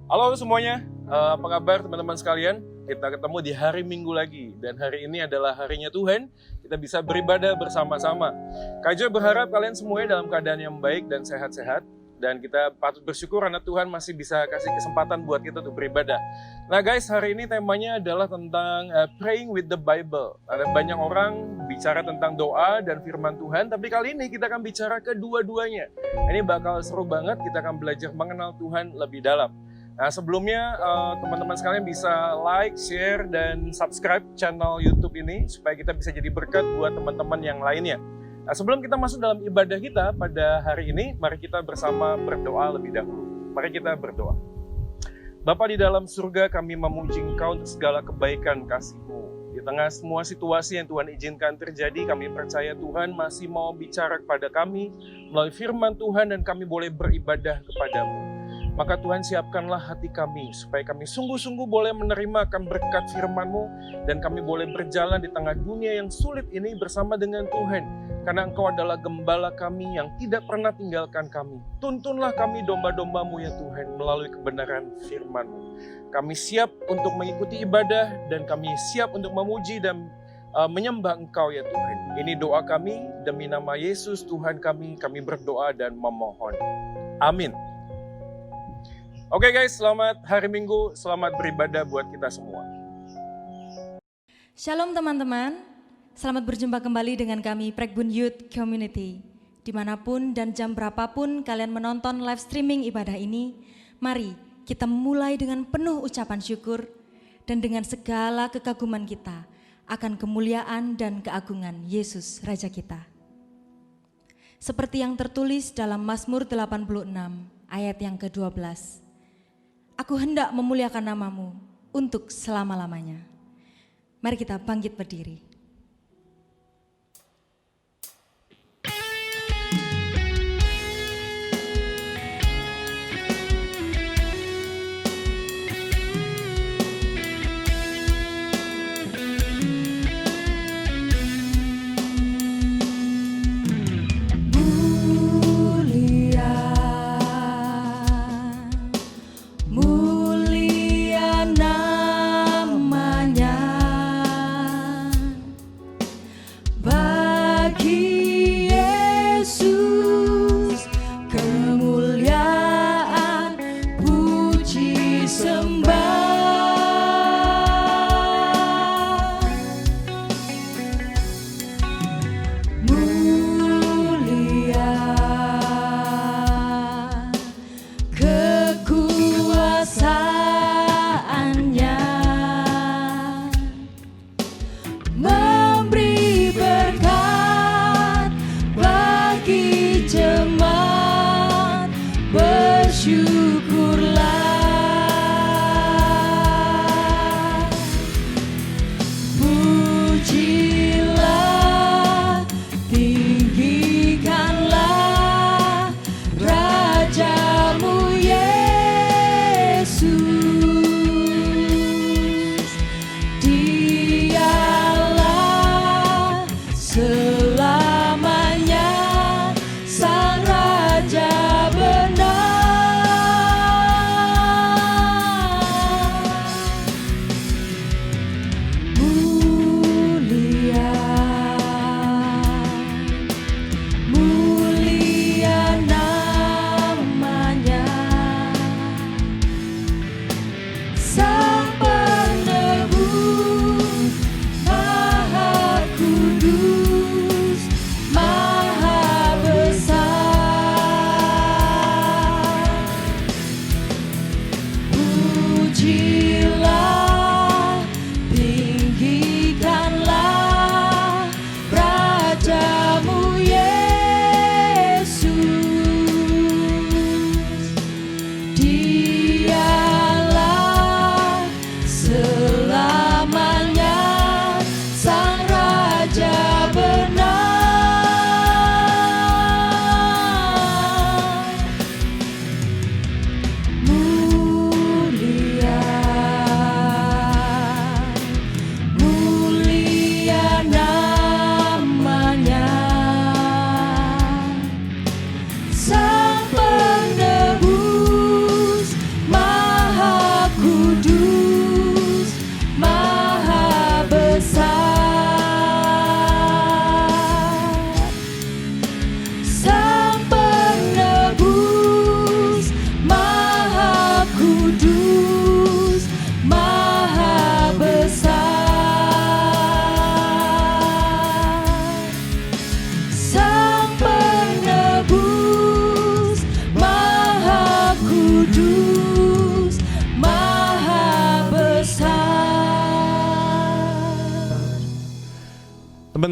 Halo semuanya, apa kabar teman-teman sekalian? Kita ketemu di hari Minggu lagi, dan hari ini adalah harinya Tuhan. Kita bisa beribadah bersama-sama. Kak Jo berharap kalian semuanya dalam keadaan yang baik dan sehat-sehat. Dan kita patut bersyukur karena Tuhan masih bisa kasih kesempatan buat kita untuk beribadah. Nah guys, hari ini temanya adalah tentang praying with the Bible. Ada banyak orang bicara tentang doa dan firman Tuhan, tapi kali ini kita akan bicara kedua-duanya. Ini bakal seru banget, kita akan belajar mengenal Tuhan lebih dalam. Nah sebelumnya teman-teman sekalian bisa like, share, dan subscribe channel YouTube ini supaya kita bisa jadi berkat buat teman-teman yang lainnya. Nah sebelum kita masuk dalam ibadah kita pada hari ini, mari kita bersama berdoa lebih dahulu. Mari kita berdoa. Bapa di dalam surga, kami memuji Engkau untuk segala kebaikan kasih-Mu. Di tengah semua situasi yang Tuhan izinkan terjadi, kami percaya Tuhan masih mau bicara kepada kami melalui firman Tuhan dan kami boleh beribadah kepada-Mu. Maka Tuhan siapkanlah hati kami supaya kami sungguh-sungguh boleh menerima akan berkat firman-Mu dan kami boleh berjalan di tengah dunia yang sulit ini bersama dengan Tuhan. Karena Engkau adalah gembala kami yang tidak pernah tinggalkan kami. Tuntunlah kami domba-domba-Mu ya Tuhan melalui kebenaran firman-Mu. Kami siap untuk mengikuti ibadah dan kami siap untuk memuji dan menyembah Engkau ya Tuhan. Ini doa kami demi nama Yesus Tuhan kami berdoa dan memohon. Amin. Oke guys, selamat hari Minggu, selamat beribadah buat kita semua. Shalom teman-teman, selamat berjumpa kembali dengan kami Prekbun Youth Community. Dimanapun dan jam berapapun kalian menonton live streaming ibadah ini, mari kita mulai dengan penuh ucapan syukur dan dengan segala kekaguman kita akan kemuliaan dan keagungan Yesus Raja kita. Seperti yang tertulis dalam Mazmur 86 ayat yang ke-12. Aku hendak memuliakan nama-Mu untuk selama-lamanya. Mari kita bangkit berdiri. Mulia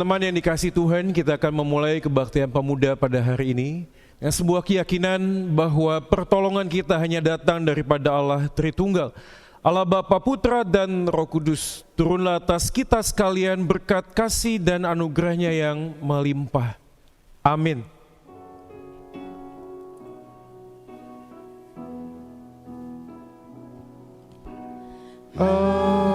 teman-teman yang dikasihi Tuhan, kita akan memulai kebaktian pemuda pada hari ini. Yang sebuah keyakinan bahwa pertolongan kita hanya datang daripada Allah Tritunggal. Allah Bapa, Putra, dan Roh Kudus. Turunlah atas kita sekalian berkat kasih dan anugerahnya yang melimpah. Amin. Amin.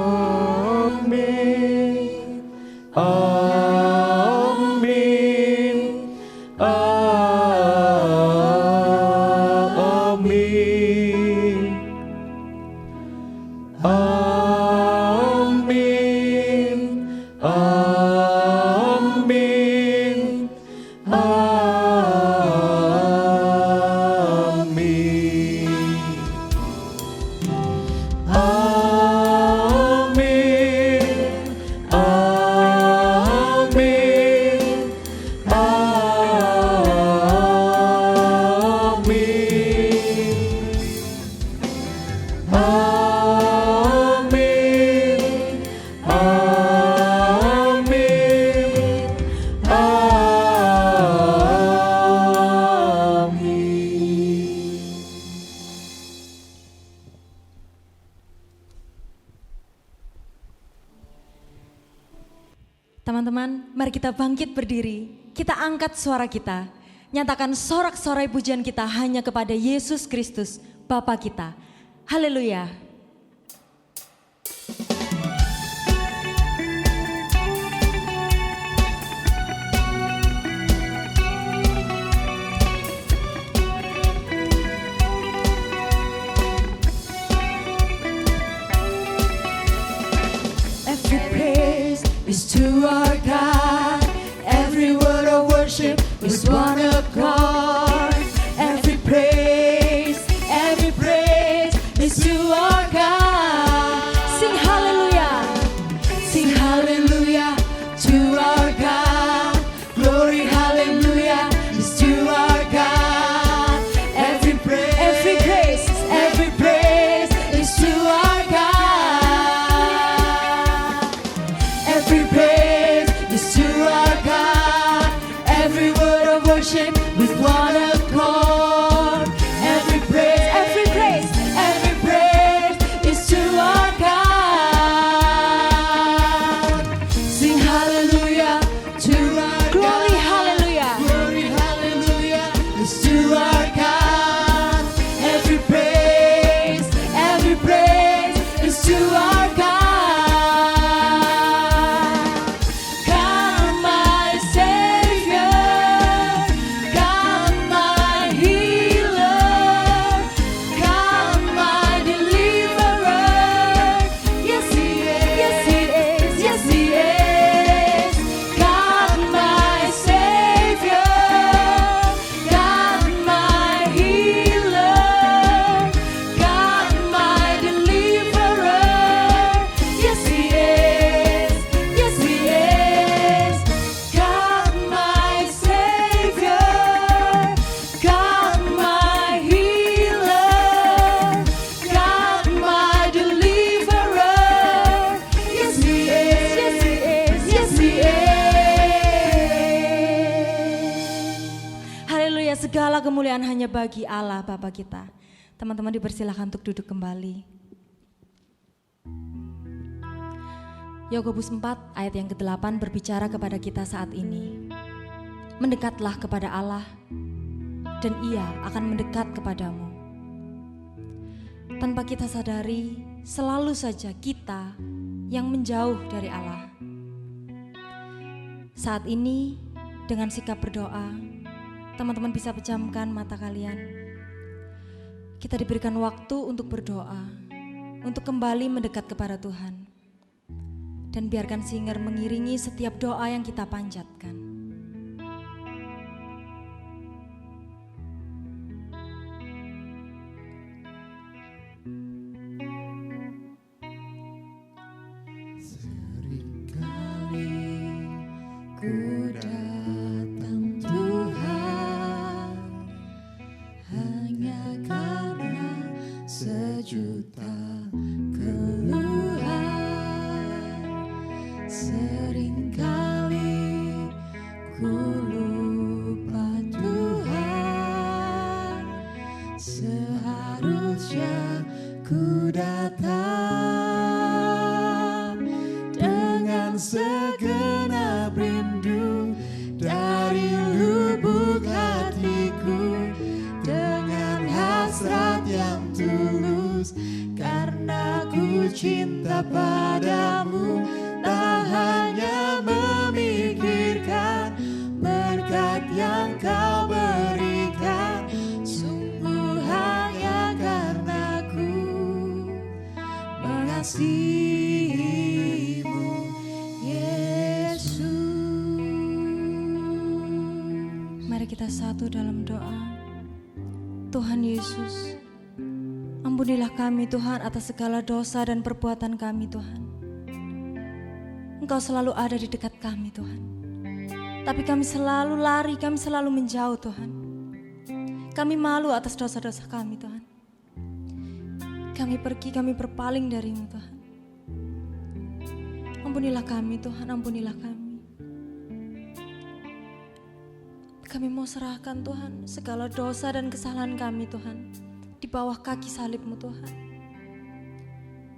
Amin. Amin. Amin. Amin. Teman-teman, mari kita bangkit berdiri, kita angkat suara kita, nyatakan sorak-sorai pujian kita hanya kepada Yesus Kristus, Bapa kita. Haleluya. Every praise is to our God. Every word of worship is one accord. Every praise is to our God. Sing haleluya. Sing hallelujah to our God. Glory hallelujah is to our God. Every praise is to our God. Every praise is to our God. Every word of worship with one accord. Every praise is to our God. Sing hallelujah to our Glory God. haleluya. Glory hallelujah is to our God. Every praise is to our God. God my Savior, God my healer, God my deliverer. Yes He is, yes He is. God my Savior, God my healer, God my deliverer. Yes He is, yes He is. God my Savior, God my healer, God my deliverer. Yes He is, yes He is. Haleluya, segala kemuliaan hanya bagi Allah Bapa kita. Teman-teman dipersilakan untuk duduk kembali. Yakobus 4 ayat yang ke-8 berbicara kepada kita saat ini. Mendekatlah kepada Allah dan Ia akan mendekat kepadamu. Tanpa kita sadari, selalu saja kita yang menjauh dari Allah. Saat ini dengan sikap berdoa, teman-teman bisa pejamkan mata kalian. Kita diberikan waktu untuk berdoa, untuk kembali mendekat kepada Tuhan. Dan biarkan singer mengiringi setiap doa yang kita panjatkan. Seringkali ku datang Tuhan hanya karena sejuta keluhan. Seringkali ku datang dengan segenap rindu dari lubuk hatiku, dengan hasrat yang tulus, karena ku cinta padamu. Tak hanya memikirkan berkat yang kau berikan, sungguh hanya karena ku mengasihimu, Yesus. Mari kita satu dalam doa. Tuhan Yesus, ampunilah kami Tuhan atas segala dosa dan perbuatan kami Tuhan. Engkau selalu ada di dekat kami Tuhan. Tapi kami selalu lari, kami selalu menjauh Tuhan. Kami malu atas dosa-dosa kami Tuhan. Kami pergi, kami berpaling darimu Tuhan. Ampunilah kami Tuhan, ampunilah kami. Kami mau serahkan Tuhan segala dosa dan kesalahan kami Tuhan di bawah kaki salib-Mu Tuhan.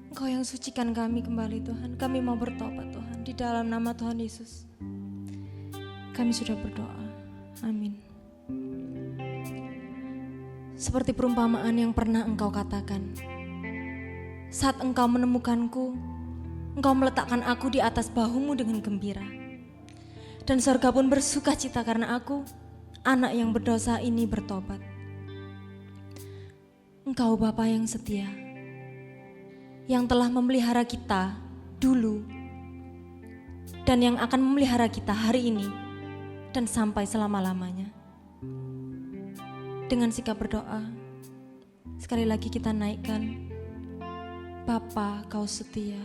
Engkau yang sucikan kami kembali Tuhan. Kami mau bertobat Tuhan di dalam nama Tuhan Yesus. Kami sudah berdoa. Amin. Seperti perumpamaan yang pernah Engkau katakan, saat Engkau menemukanku, Engkau meletakkan aku di atas bahumu dengan gembira. Dan surga pun bersuka cita karena aku, anak yang berdosa ini, bertobat. Engkau Bapa yang setia, yang telah memelihara kita dulu, dan yang akan memelihara kita hari ini, dan sampai selama-lamanya. Dengan sikap berdoa, sekali lagi kita naikkan, Bapa Kau setia.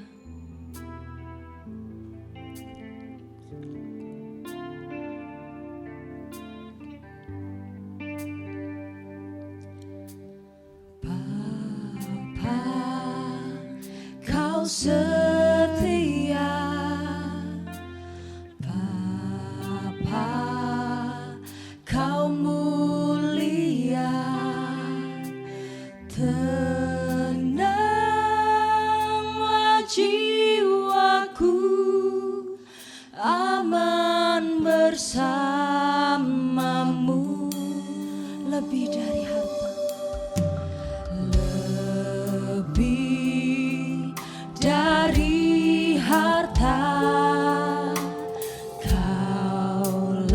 Kau setia, Bapa, Kau mulia, tenanglah jiwaku, aman bersamamu. Lebih dari harta, lebih dari harta, Kaulah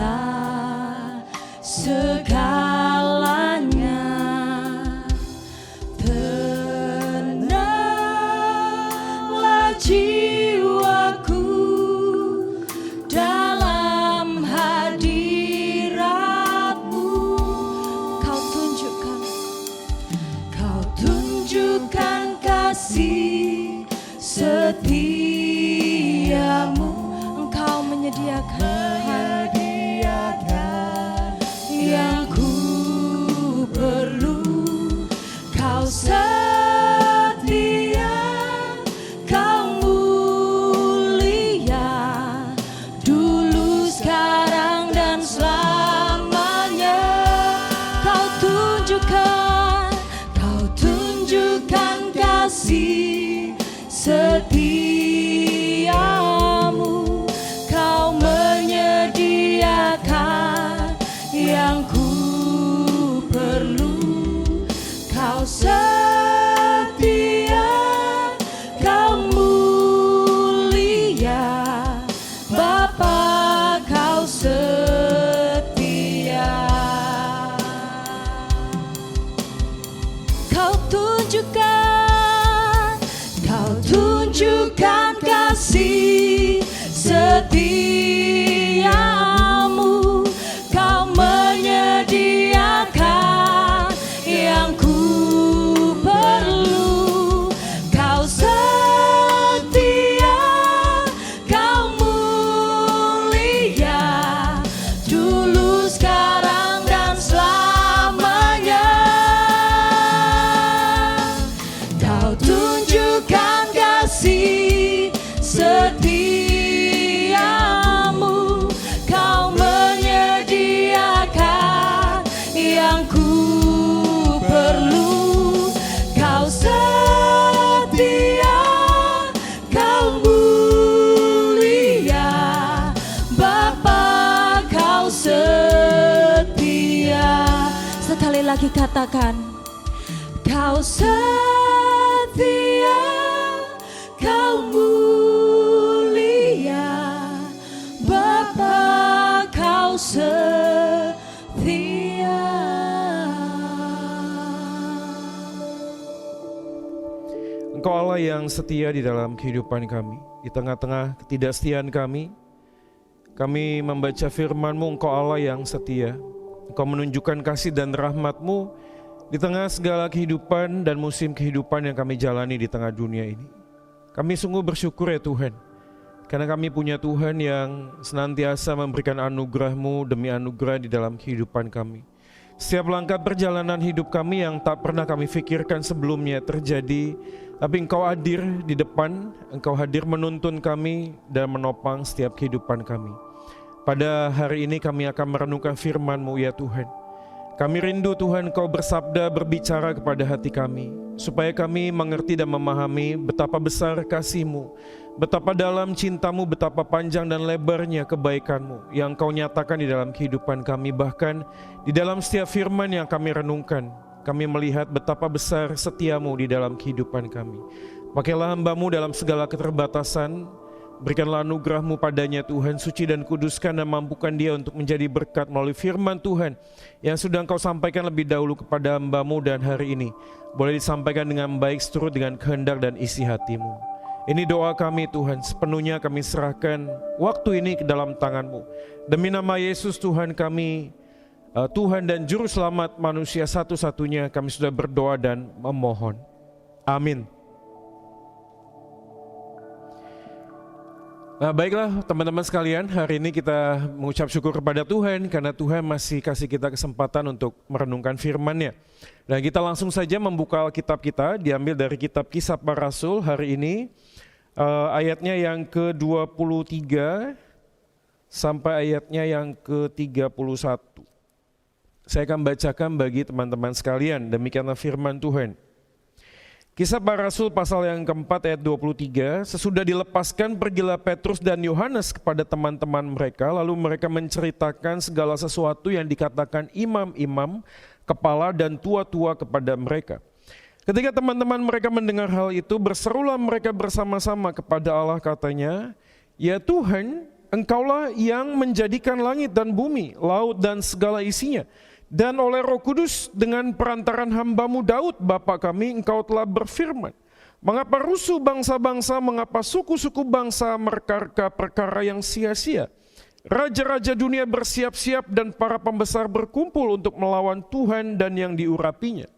segalanya. Tenanglah jiwaku dalam hadirat-Mu. Kau tunjukkan kasih setiamu. Engkau menyediakan yang ku perlu. Kau setia, Kau mulia, dulu, sekarang, dan selamanya. Kau tunjukkan kasih setiamu. Kau menyediakan yang ku perlu. Kau setia, Kau mulia, Bapa Kau setia. Kau tunjukkan katakan, Kau setia, Kau mulia, Bapa, Kau setia. Engkau Allah yang setia di dalam kehidupan kami. Di tengah-tengah ketidaksetiaan kami membaca firman-Mu, Engkau Allah yang setia. Engkau menunjukkan kasih dan rahmat-Mu di tengah segala kehidupan dan musim kehidupan yang kami jalani di tengah dunia ini. Kami sungguh bersyukur ya Tuhan, karena kami punya Tuhan yang senantiasa memberikan anugerah-Mu demi anugerah di dalam kehidupan kami. Setiap langkah perjalanan hidup kami yang tak pernah kami pikirkan sebelumnya terjadi, tapi Engkau hadir di depan, Engkau hadir menuntun kami dan menopang setiap kehidupan kami. Pada hari ini kami akan merenungkan firman-Mu ya Tuhan. Kami rindu Tuhan Engkau bersabda, berbicara kepada hati kami, supaya kami mengerti dan memahami betapa besar kasih-Mu, betapa dalam cinta-Mu, betapa panjang dan lebarnya kebaikan-Mu yang Engkau nyatakan di dalam kehidupan kami. Bahkan di dalam setiap firman yang kami renungkan, kami melihat betapa besar setia-Mu di dalam kehidupan kami. Pakailah hamba-Mu dalam segala keterbatasan, berikanlah anugerah-Mu padanya Tuhan, suci dan kuduskan dan mampukan dia untuk menjadi berkat melalui firman Tuhan yang sudah Engkau sampaikan lebih dahulu kepada hamba-Mu, dan hari ini boleh disampaikan dengan baik seturut dengan kehendak dan isi hati-Mu. Ini doa kami Tuhan, sepenuhnya kami serahkan waktu ini ke dalam tangan-Mu. Demi nama Yesus Tuhan kami, Tuhan dan Juru Selamat manusia satu-satunya, kami sudah berdoa dan memohon. Amin. Nah baiklah teman-teman sekalian, hari ini kita mengucap syukur kepada Tuhan karena Tuhan masih kasih kita kesempatan untuk merenungkan firman-Nya. Dan kita langsung saja membuka Alkitab kita, diambil dari kitab Kisah Para Rasul hari ini, ayatnya yang ke-23 sampai ayatnya yang ke-31. Saya akan bacakan bagi teman-teman sekalian, demikianlah firman Tuhan. Kisah Para Rasul pasal yang keempat ayat 23, sesudah dilepaskan pergilah Petrus dan Yohanes kepada teman-teman mereka, lalu mereka menceritakan segala sesuatu yang dikatakan imam-imam, kepala dan tua-tua kepada mereka. Ketika teman-teman mereka mendengar hal itu, berserulah mereka bersama-sama kepada Allah, katanya, ya Tuhan, Engkaulah yang menjadikan langit dan bumi, laut dan segala isinya. Dan oleh Roh Kudus dengan perantaran hamba-Mu Daud, Bapa kami, Engkau telah berfirman, mengapa rusuh bangsa-bangsa, mengapa suku-suku bangsa merka-reka perkara yang sia-sia. Raja-raja dunia bersiap-siap dan para pembesar berkumpul untuk melawan Tuhan dan yang diurapinya.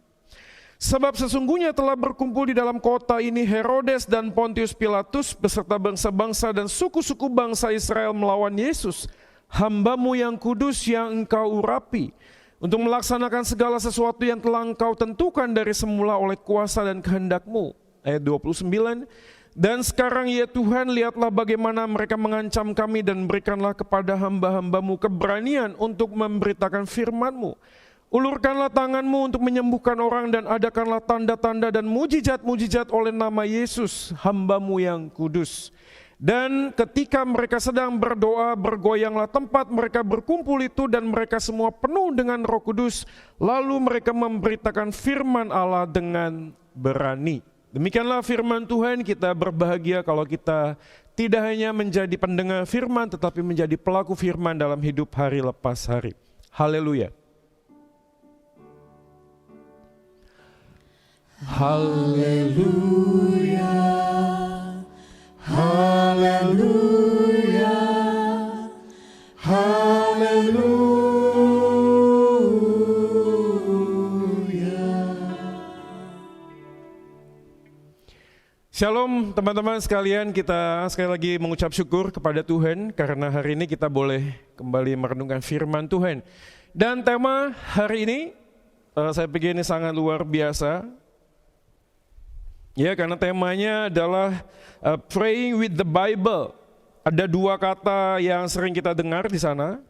Sebab sesungguhnya telah berkumpul di dalam kota ini Herodes dan Pontius Pilatus beserta bangsa-bangsa dan suku-suku bangsa Israel melawan Yesus, hamba-Mu yang kudus yang Engkau urapi, untuk melaksanakan segala sesuatu yang telah Engkau tentukan dari semula oleh kuasa dan kehendak-Mu. Ayat 29, dan sekarang ya Tuhan, lihatlah bagaimana mereka mengancam kami dan berikanlah kepada hamba-hamba-Mu keberanian untuk memberitakan firman-Mu. Ulurkanlah tangan-Mu untuk menyembuhkan orang dan adakanlah tanda-tanda dan mujizat-mujizat oleh nama Yesus, hamba-Mu yang kudus. Dan ketika mereka sedang berdoa, bergoyanglah tempat mereka berkumpul itu dan mereka semua penuh dengan Roh Kudus. Lalu mereka memberitakan firman Allah dengan berani. Demikianlah firman Tuhan. Kita berbahagia kalau kita tidak hanya menjadi pendengar firman, tetapi menjadi pelaku firman dalam hidup hari lepas hari. Haleluya. Haleluya, haleluya, haleluya. Shalom teman-teman sekalian, kita sekali lagi mengucap syukur kepada Tuhan karena hari ini kita boleh kembali merenungkan firman Tuhan. Dan tema hari ini saya pikir ini sangat luar biasa. Ya, karena temanya adalah praying with the Bible. Ada dua kata yang sering kita dengar di sana,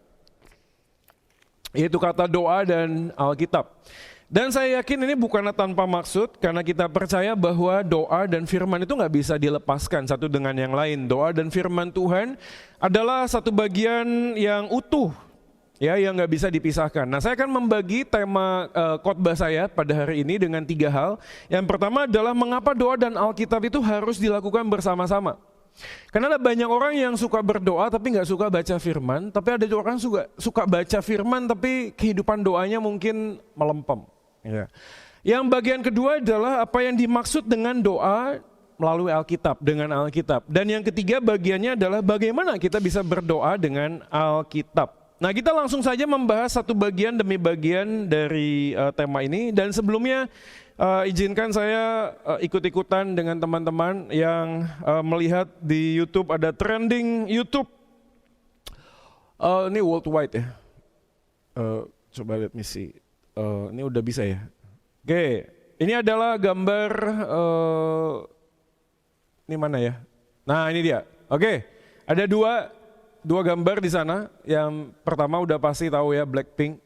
yaitu kata doa dan Alkitab. Dan saya yakin ini bukanlah tanpa maksud, karena kita percaya bahwa doa dan firman itu nggak bisa dilepaskan satu dengan yang lain. Doa dan firman Tuhan adalah satu bagian yang utuh ya yang nggak bisa dipisahkan. Nah, saya akan membagi tema khotbah saya pada hari ini dengan 3 hal. Yang pertama adalah mengapa doa dan Alkitab itu harus dilakukan bersama-sama. Karena ada banyak orang yang suka berdoa tapi nggak suka baca firman, tapi ada orang suka baca firman tapi kehidupan doanya mungkin melempem. Ya. Yang bagian kedua adalah apa yang dimaksud dengan doa melalui Alkitab, dengan Alkitab. Dan yang ketiga bagiannya adalah bagaimana kita bisa berdoa dengan Alkitab. Nah, kita langsung saja membahas satu bagian demi bagian dari tema ini. Dan sebelumnya izinkan saya ikut-ikutan dengan teman-teman yang melihat di YouTube ada trending YouTube. Ini worldwide ya. Coba lihat misi. Ini udah bisa ya. Oke, ini adalah gambar. Ini mana ya? Nah, ini dia. Oke, ada dua gambar di sana. Yang pertama udah pasti tahu ya, Blackpink.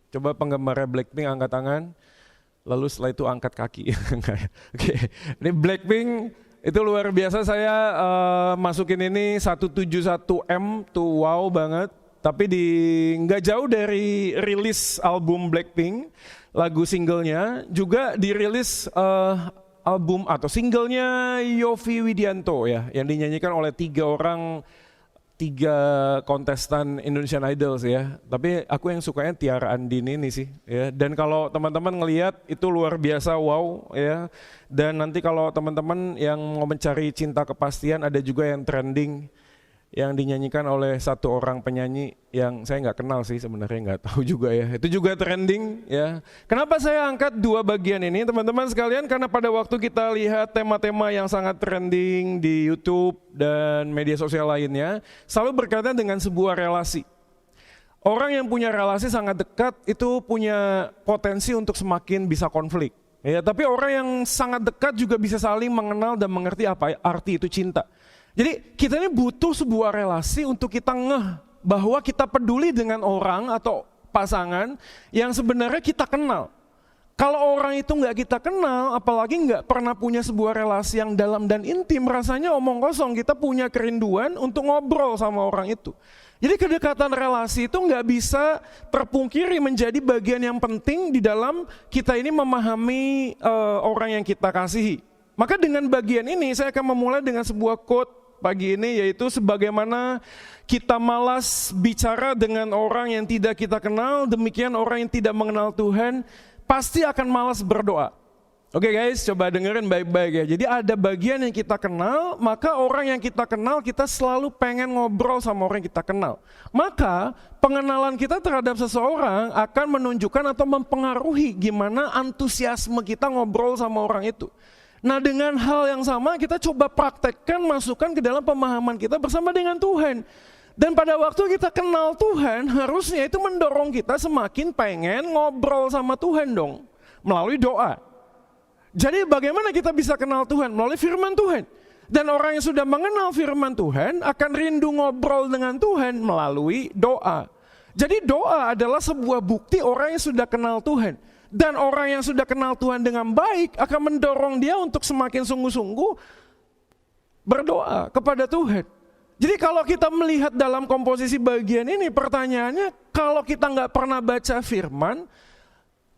Coba penggemarnya Blackpink angkat tangan. Lalu setelah itu angkat kaki. Oke, ini Blackpink itu luar biasa. Saya masukin ini 171M tuh, wow banget. Tapi nggak jauh dari rilis album Blackpink, lagu singlenya juga dirilis album atau singlenya Yovie Widianto ya, yang dinyanyikan oleh 3 kontestan Indonesian Idols ya. Tapi aku yang sukanya Tiara Andini ini sih ya. Dan kalau teman-teman ngelihat itu luar biasa, wow ya. Dan nanti kalau teman-teman yang mau mencari cinta kepastian, ada juga yang trending yang dinyanyikan oleh satu orang penyanyi yang saya nggak kenal sih sebenarnya, nggak tahu juga ya. Itu juga trending ya. Kenapa saya angkat 2 bagian ini teman-teman sekalian? Karena pada waktu kita lihat tema-tema yang sangat trending di YouTube dan media sosial lainnya, selalu berkaitan dengan sebuah relasi. Orang yang punya relasi sangat dekat itu punya potensi untuk semakin bisa konflik. Ya, tapi orang yang sangat dekat juga bisa saling mengenal dan mengerti apa arti itu cinta. Jadi kita ini butuh sebuah relasi untuk kita ngeh bahwa kita peduli dengan orang atau pasangan yang sebenarnya kita kenal. Kalau orang itu nggak kita kenal, apalagi nggak pernah punya sebuah relasi yang dalam dan intim, rasanya omong kosong. Kita punya kerinduan untuk ngobrol sama orang itu. Jadi kedekatan relasi itu nggak bisa terpungkiri menjadi bagian yang penting di dalam kita ini memahami orang yang kita kasihi. Maka dengan bagian ini saya akan memulai dengan sebuah quote pagi ini, yaitu sebagaimana kita malas bicara dengan orang yang tidak kita kenal, demikian orang yang tidak mengenal Tuhan pasti akan malas berdoa. Oke guys, coba dengerin baik-baik ya. Jadi ada bagian yang kita kenal, maka orang yang kita kenal kita selalu pengen ngobrol sama orang yang kita kenal. Maka pengenalan kita terhadap seseorang akan menunjukkan atau mempengaruhi gimana antusiasme kita ngobrol sama orang itu. Nah, dengan hal yang sama kita coba praktekkan, masukkan ke dalam pemahaman kita bersama dengan Tuhan. Dan pada waktu kita kenal Tuhan, harusnya itu mendorong kita semakin pengen ngobrol sama Tuhan dong, melalui doa. Jadi bagaimana kita bisa kenal Tuhan? Melalui firman Tuhan. Dan orang yang sudah mengenal firman Tuhan akan rindu ngobrol dengan Tuhan melalui doa. Jadi doa adalah sebuah bukti orang yang sudah kenal Tuhan. Dan orang yang sudah kenal Tuhan dengan baik akan mendorong dia untuk semakin sungguh-sungguh berdoa kepada Tuhan. Jadi kalau kita melihat dalam komposisi bagian ini, pertanyaannya kalau kita nggak pernah baca firman,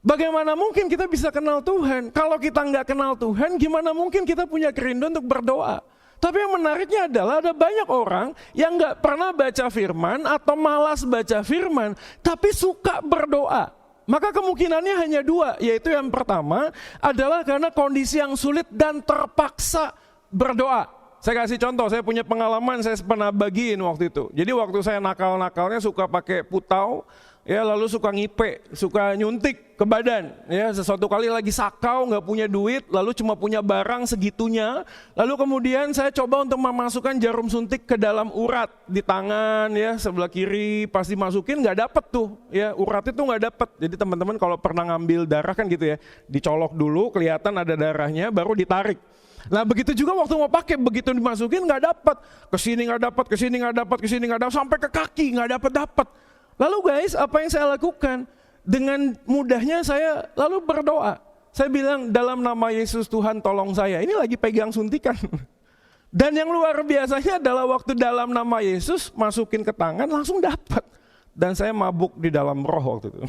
bagaimana mungkin kita bisa kenal Tuhan? Kalau kita nggak kenal Tuhan, gimana mungkin kita punya kerinduan untuk berdoa? Tapi yang menariknya adalah ada banyak orang yang nggak pernah baca firman atau malas baca firman, tapi suka berdoa. Maka kemungkinannya hanya 2, yaitu yang pertama adalah karena kondisi yang sulit dan terpaksa berdoa. Saya kasih contoh, saya punya pengalaman, saya pernah bagiin waktu itu. Jadi waktu saya nakal-nakalnya suka pakai putau, ya lalu suka ngipe, suka nyuntik ke badan. Ya, sesuatu kali lagi sakau, nggak punya duit, lalu cuma punya barang segitunya. Lalu kemudian saya coba untuk memasukkan jarum suntik ke dalam urat di tangan, ya sebelah kiri, pas dimasukin nggak dapet tuh, ya urat itu nggak dapet. Jadi teman-teman kalau pernah ngambil darah kan gitu ya, dicolok dulu, kelihatan ada darahnya, baru ditarik. Nah begitu juga waktu mau pakai, begitu dimasukin nggak dapat, kesini nggak dapat, kesini nggak dapat, kesini nggak dapat, sampai ke kaki nggak dapat. Lalu guys, apa yang saya lakukan? Dengan mudahnya saya lalu berdoa. Saya bilang, dalam nama Yesus Tuhan tolong saya. Ini lagi pegang suntikan. Dan yang luar biasanya adalah waktu dalam nama Yesus masukin ke tangan langsung dapat. Dan saya mabuk di dalam roh waktu itu.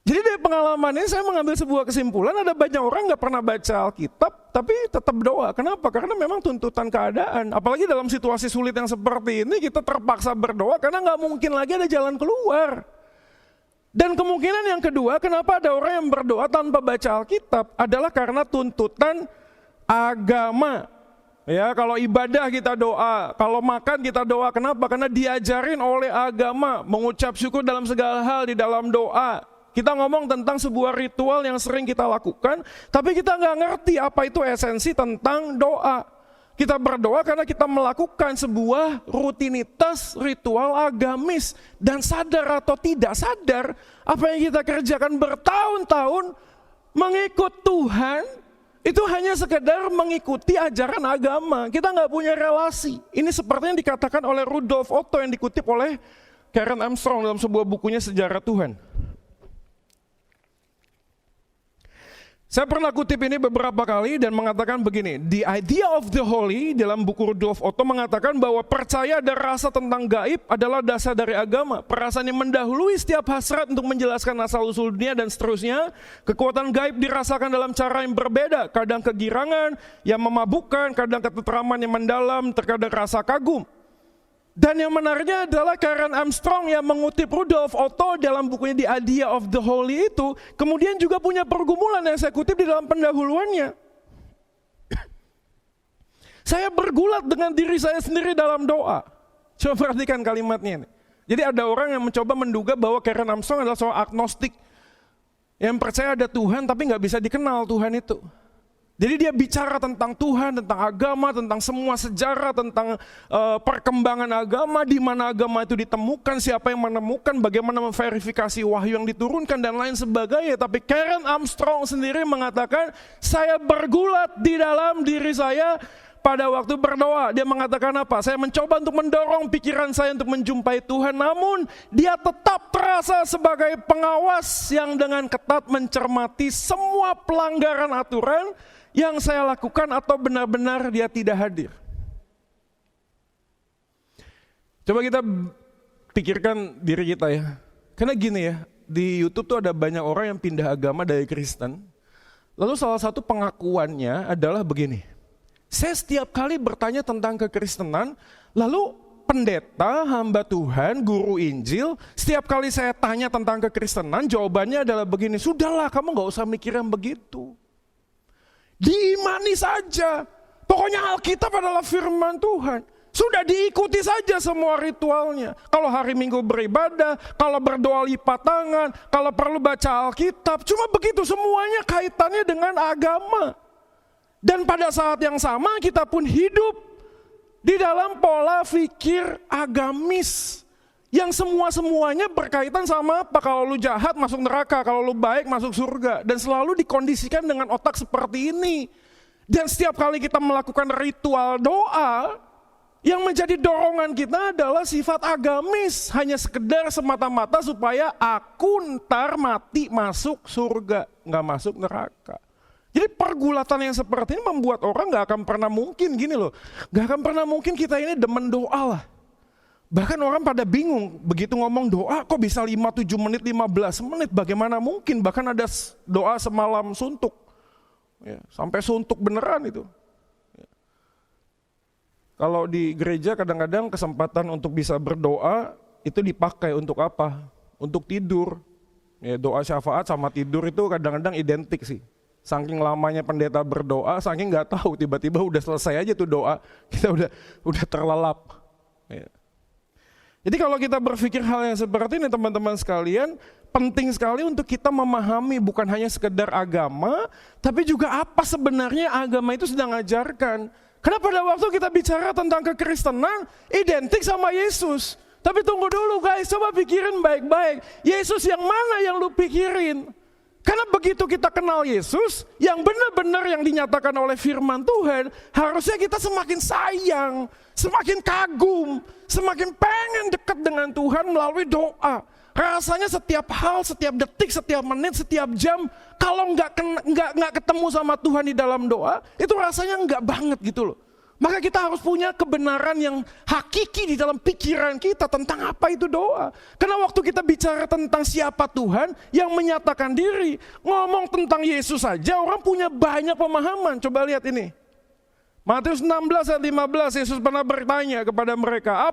Jadi dari pengalaman ini saya mengambil sebuah kesimpulan, ada banyak orang gak pernah baca Alkitab, tapi tetap doa. Kenapa? Karena memang tuntutan keadaan. Apalagi dalam situasi sulit yang seperti ini, kita terpaksa berdoa karena gak mungkin lagi ada jalan keluar. Dan kemungkinan yang kedua, kenapa ada orang yang berdoa tanpa baca Alkitab, adalah karena tuntutan agama. Ya, kalau ibadah kita doa, kalau makan kita doa. Kenapa? Karena diajarin oleh agama, mengucap syukur dalam segala hal di dalam doa. Kita ngomong tentang sebuah ritual yang sering kita lakukan, tapi kita nggak ngerti apa itu esensi tentang doa. Kita berdoa karena kita melakukan sebuah rutinitas ritual agamis. Dan sadar atau tidak sadar, apa yang kita kerjakan bertahun-tahun mengikut Tuhan, itu hanya sekedar mengikuti ajaran agama. Kita nggak punya relasi. Ini seperti yang dikatakan oleh Rudolf Otto yang dikutip oleh Karen Armstrong dalam sebuah bukunya Sejarah Tuhan. Saya pernah kutip ini beberapa kali dan mengatakan begini, the idea of the holy dalam buku Rudolf Otto mengatakan bahwa percaya dan rasa tentang gaib adalah dasar dari agama. Perasaan yang mendahului setiap hasrat untuk menjelaskan asal-usul dunia dan seterusnya. Kekuatan gaib dirasakan dalam cara yang berbeda, kadang kegirangan yang memabukkan, kadang ketenteraman yang mendalam, terkadang rasa kagum. Dan yang menariknya adalah Karen Armstrong yang mengutip Rudolf Otto dalam bukunya The Idea of the Holy itu, kemudian juga punya pergumulan yang saya kutip di dalam pendahuluannya. Saya bergulat dengan diri saya sendiri dalam doa. Coba perhatikan kalimatnya ini. Jadi ada orang yang mencoba menduga bahwa Karen Armstrong adalah seorang agnostik yang percaya ada Tuhan tapi nggak bisa dikenal Tuhan itu. Jadi dia bicara tentang Tuhan, tentang agama, tentang semua sejarah, tentang perkembangan agama, di mana agama itu ditemukan, siapa yang menemukan, bagaimana memverifikasi wahyu yang diturunkan dan lain sebagainya. Tapi Karen Armstrong sendiri mengatakan, saya bergulat di dalam diri saya pada waktu berdoa. Dia mengatakan apa? Saya mencoba untuk mendorong pikiran saya untuk menjumpai Tuhan, namun dia tetap terasa sebagai pengawas yang dengan ketat mencermati semua pelanggaran aturan yang saya lakukan atau benar-benar dia tidak hadir. Coba kita pikirkan diri kita ya. Karena gini ya, di YouTube tuh ada banyak orang yang pindah agama dari Kristen. Lalu salah satu pengakuannya adalah begini. Saya setiap kali bertanya tentang kekristenan, lalu pendeta, hamba Tuhan, guru Injil, setiap kali saya tanya tentang kekristenan, jawabannya adalah begini, sudahlah kamu gak usah mikir yang begitu. Diimani saja. Pokoknya Alkitab adalah firman Tuhan. Sudah diikuti saja semua ritualnya. Kalau hari Minggu beribadah, kalau berdoa lipat tangan, kalau perlu baca Alkitab. Cuma begitu semuanya kaitannya dengan agama. Dan pada saat yang sama kita pun hidup di dalam pola pikir agamis. Yang semua-semuanya berkaitan sama apa? Kalau lu jahat masuk neraka, kalau lu baik masuk surga. Dan selalu dikondisikan dengan otak seperti ini. Dan setiap kali kita melakukan ritual doa, yang menjadi dorongan kita adalah sifat agamis. Hanya sekedar semata-mata supaya aku ntar mati masuk surga, nggak masuk neraka. Jadi pergulatan yang seperti ini membuat orang nggak akan pernah mungkin gini loh. Nggak akan pernah mungkin kita ini demen doa lah. Bahkan orang pada bingung, begitu ngomong doa kok bisa 5, 7 menit, 15 menit, bagaimana mungkin? Bahkan ada doa semalam suntuk, ya, sampai suntuk beneran itu. Ya. Kalau di gereja kadang-kadang kesempatan untuk bisa berdoa itu dipakai untuk apa? Untuk tidur. Ya, doa syafaat sama tidur itu kadang-kadang identik sih. Saking lamanya pendeta berdoa, saking nggak tahu tiba-tiba udah selesai aja tuh doa, kita udah terlelap. Ya. Jadi kalau kita berpikir hal yang seperti ini teman-teman sekalian, penting sekali untuk kita memahami bukan hanya sekedar agama, tapi juga apa sebenarnya agama itu sedang ajarkan. Karena pada waktu kita bicara tentang kekristenan, identik sama Yesus. Tapi tunggu dulu guys, coba pikirin baik-baik. Yesus yang mana yang lu pikirin? Karena begitu kita kenal Yesus, yang benar-benar yang dinyatakan oleh firman Tuhan, harusnya kita semakin sayang, semakin kagum, semakin pengen dekat dengan Tuhan melalui doa. Rasanya setiap hal, setiap detik, setiap menit, setiap jam, kalau nggak ketemu sama Tuhan di dalam doa, itu rasanya nggak banget gitu loh. Maka kita harus punya kebenaran yang hakiki di dalam pikiran kita tentang apa itu doa. Karena waktu kita bicara tentang siapa Tuhan yang menyatakan diri, ngomong tentang Yesus saja orang punya banyak pemahaman. Coba lihat ini. Matius 16 ayat 15, Yesus pernah bertanya kepada mereka,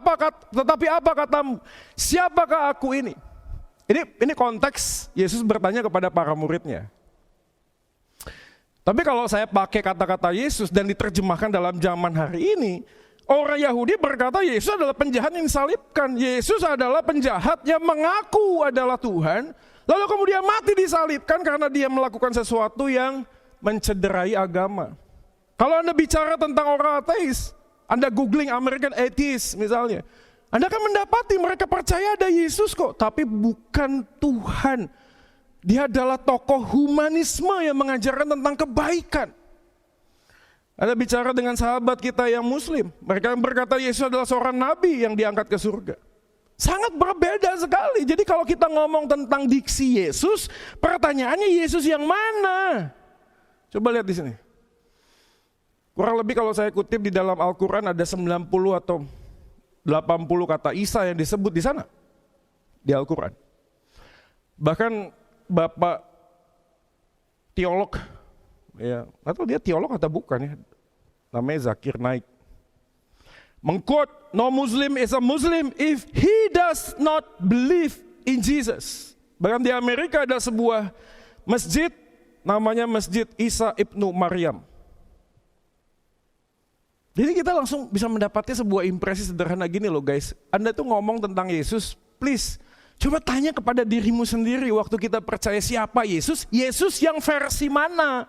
tetapi apa katamu? Siapakah aku ini? Ini konteks Yesus bertanya kepada para muridnya. Tapi kalau saya pakai kata-kata Yesus dan diterjemahkan dalam zaman hari ini, orang Yahudi berkata Yesus adalah penjahat yang disalibkan. Yesus adalah penjahat yang mengaku adalah Tuhan, lalu kemudian mati disalibkan karena dia melakukan sesuatu yang mencederai agama. Kalau Anda bicara tentang orang ateis, Anda googling American atheist misalnya, Anda akan mendapati mereka percaya ada Yesus kok, tapi bukan Tuhan. Dia adalah tokoh humanisme yang mengajarkan tentang kebaikan. Anda bicara dengan sahabat kita yang muslim, mereka berkata Yesus adalah seorang nabi yang diangkat ke surga. Sangat berbeda sekali. Jadi kalau kita ngomong tentang diksi Yesus, pertanyaannya Yesus yang mana? Coba lihat di sini. Kurang lebih kalau saya kutip di dalam Al-Quran ada 90 atau 80 kata Isa yang disebut di sana. Di Al-Quran. Bahkan Bapak teolog, ya, atau dia teolog atau bukan ya, namanya Zakir Naik, mengquote, no Muslim is a Muslim if he does not believe in Jesus. Bahkan di Amerika ada sebuah masjid, namanya Masjid Isa Ibnu Maryam. Jadi kita langsung bisa mendapatkan sebuah impresi sederhana gini loh guys, Anda tuh ngomong tentang Yesus, please, coba tanya kepada dirimu sendiri waktu kita percaya siapa Yesus, Yesus yang versi mana?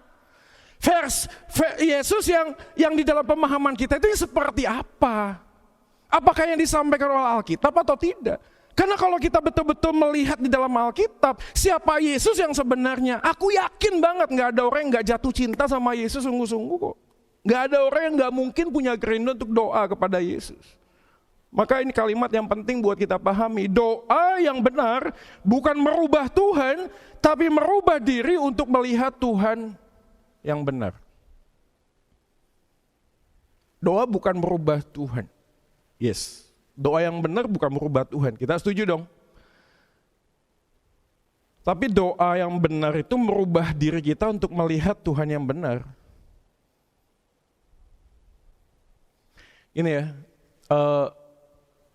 Yesus yang di dalam pemahaman kita itu yang seperti apa? Apakah yang disampaikan oleh Alkitab atau tidak? Karena kalau kita betul-betul melihat di dalam Alkitab, siapa Yesus yang sebenarnya, aku yakin banget gak ada orang yang gak jatuh cinta sama Yesus sungguh-sungguh kok. Gak ada orang yang gak mungkin punya kerinduan untuk doa kepada Yesus. Maka ini kalimat yang penting buat kita pahami. Doa yang benar bukan merubah Tuhan, tapi merubah diri untuk melihat Tuhan yang benar. Doa bukan merubah Tuhan. Yes, doa yang benar bukan merubah Tuhan. Kita setuju dong? Tapi doa yang benar itu merubah diri kita untuk melihat Tuhan yang benar. Ini ya,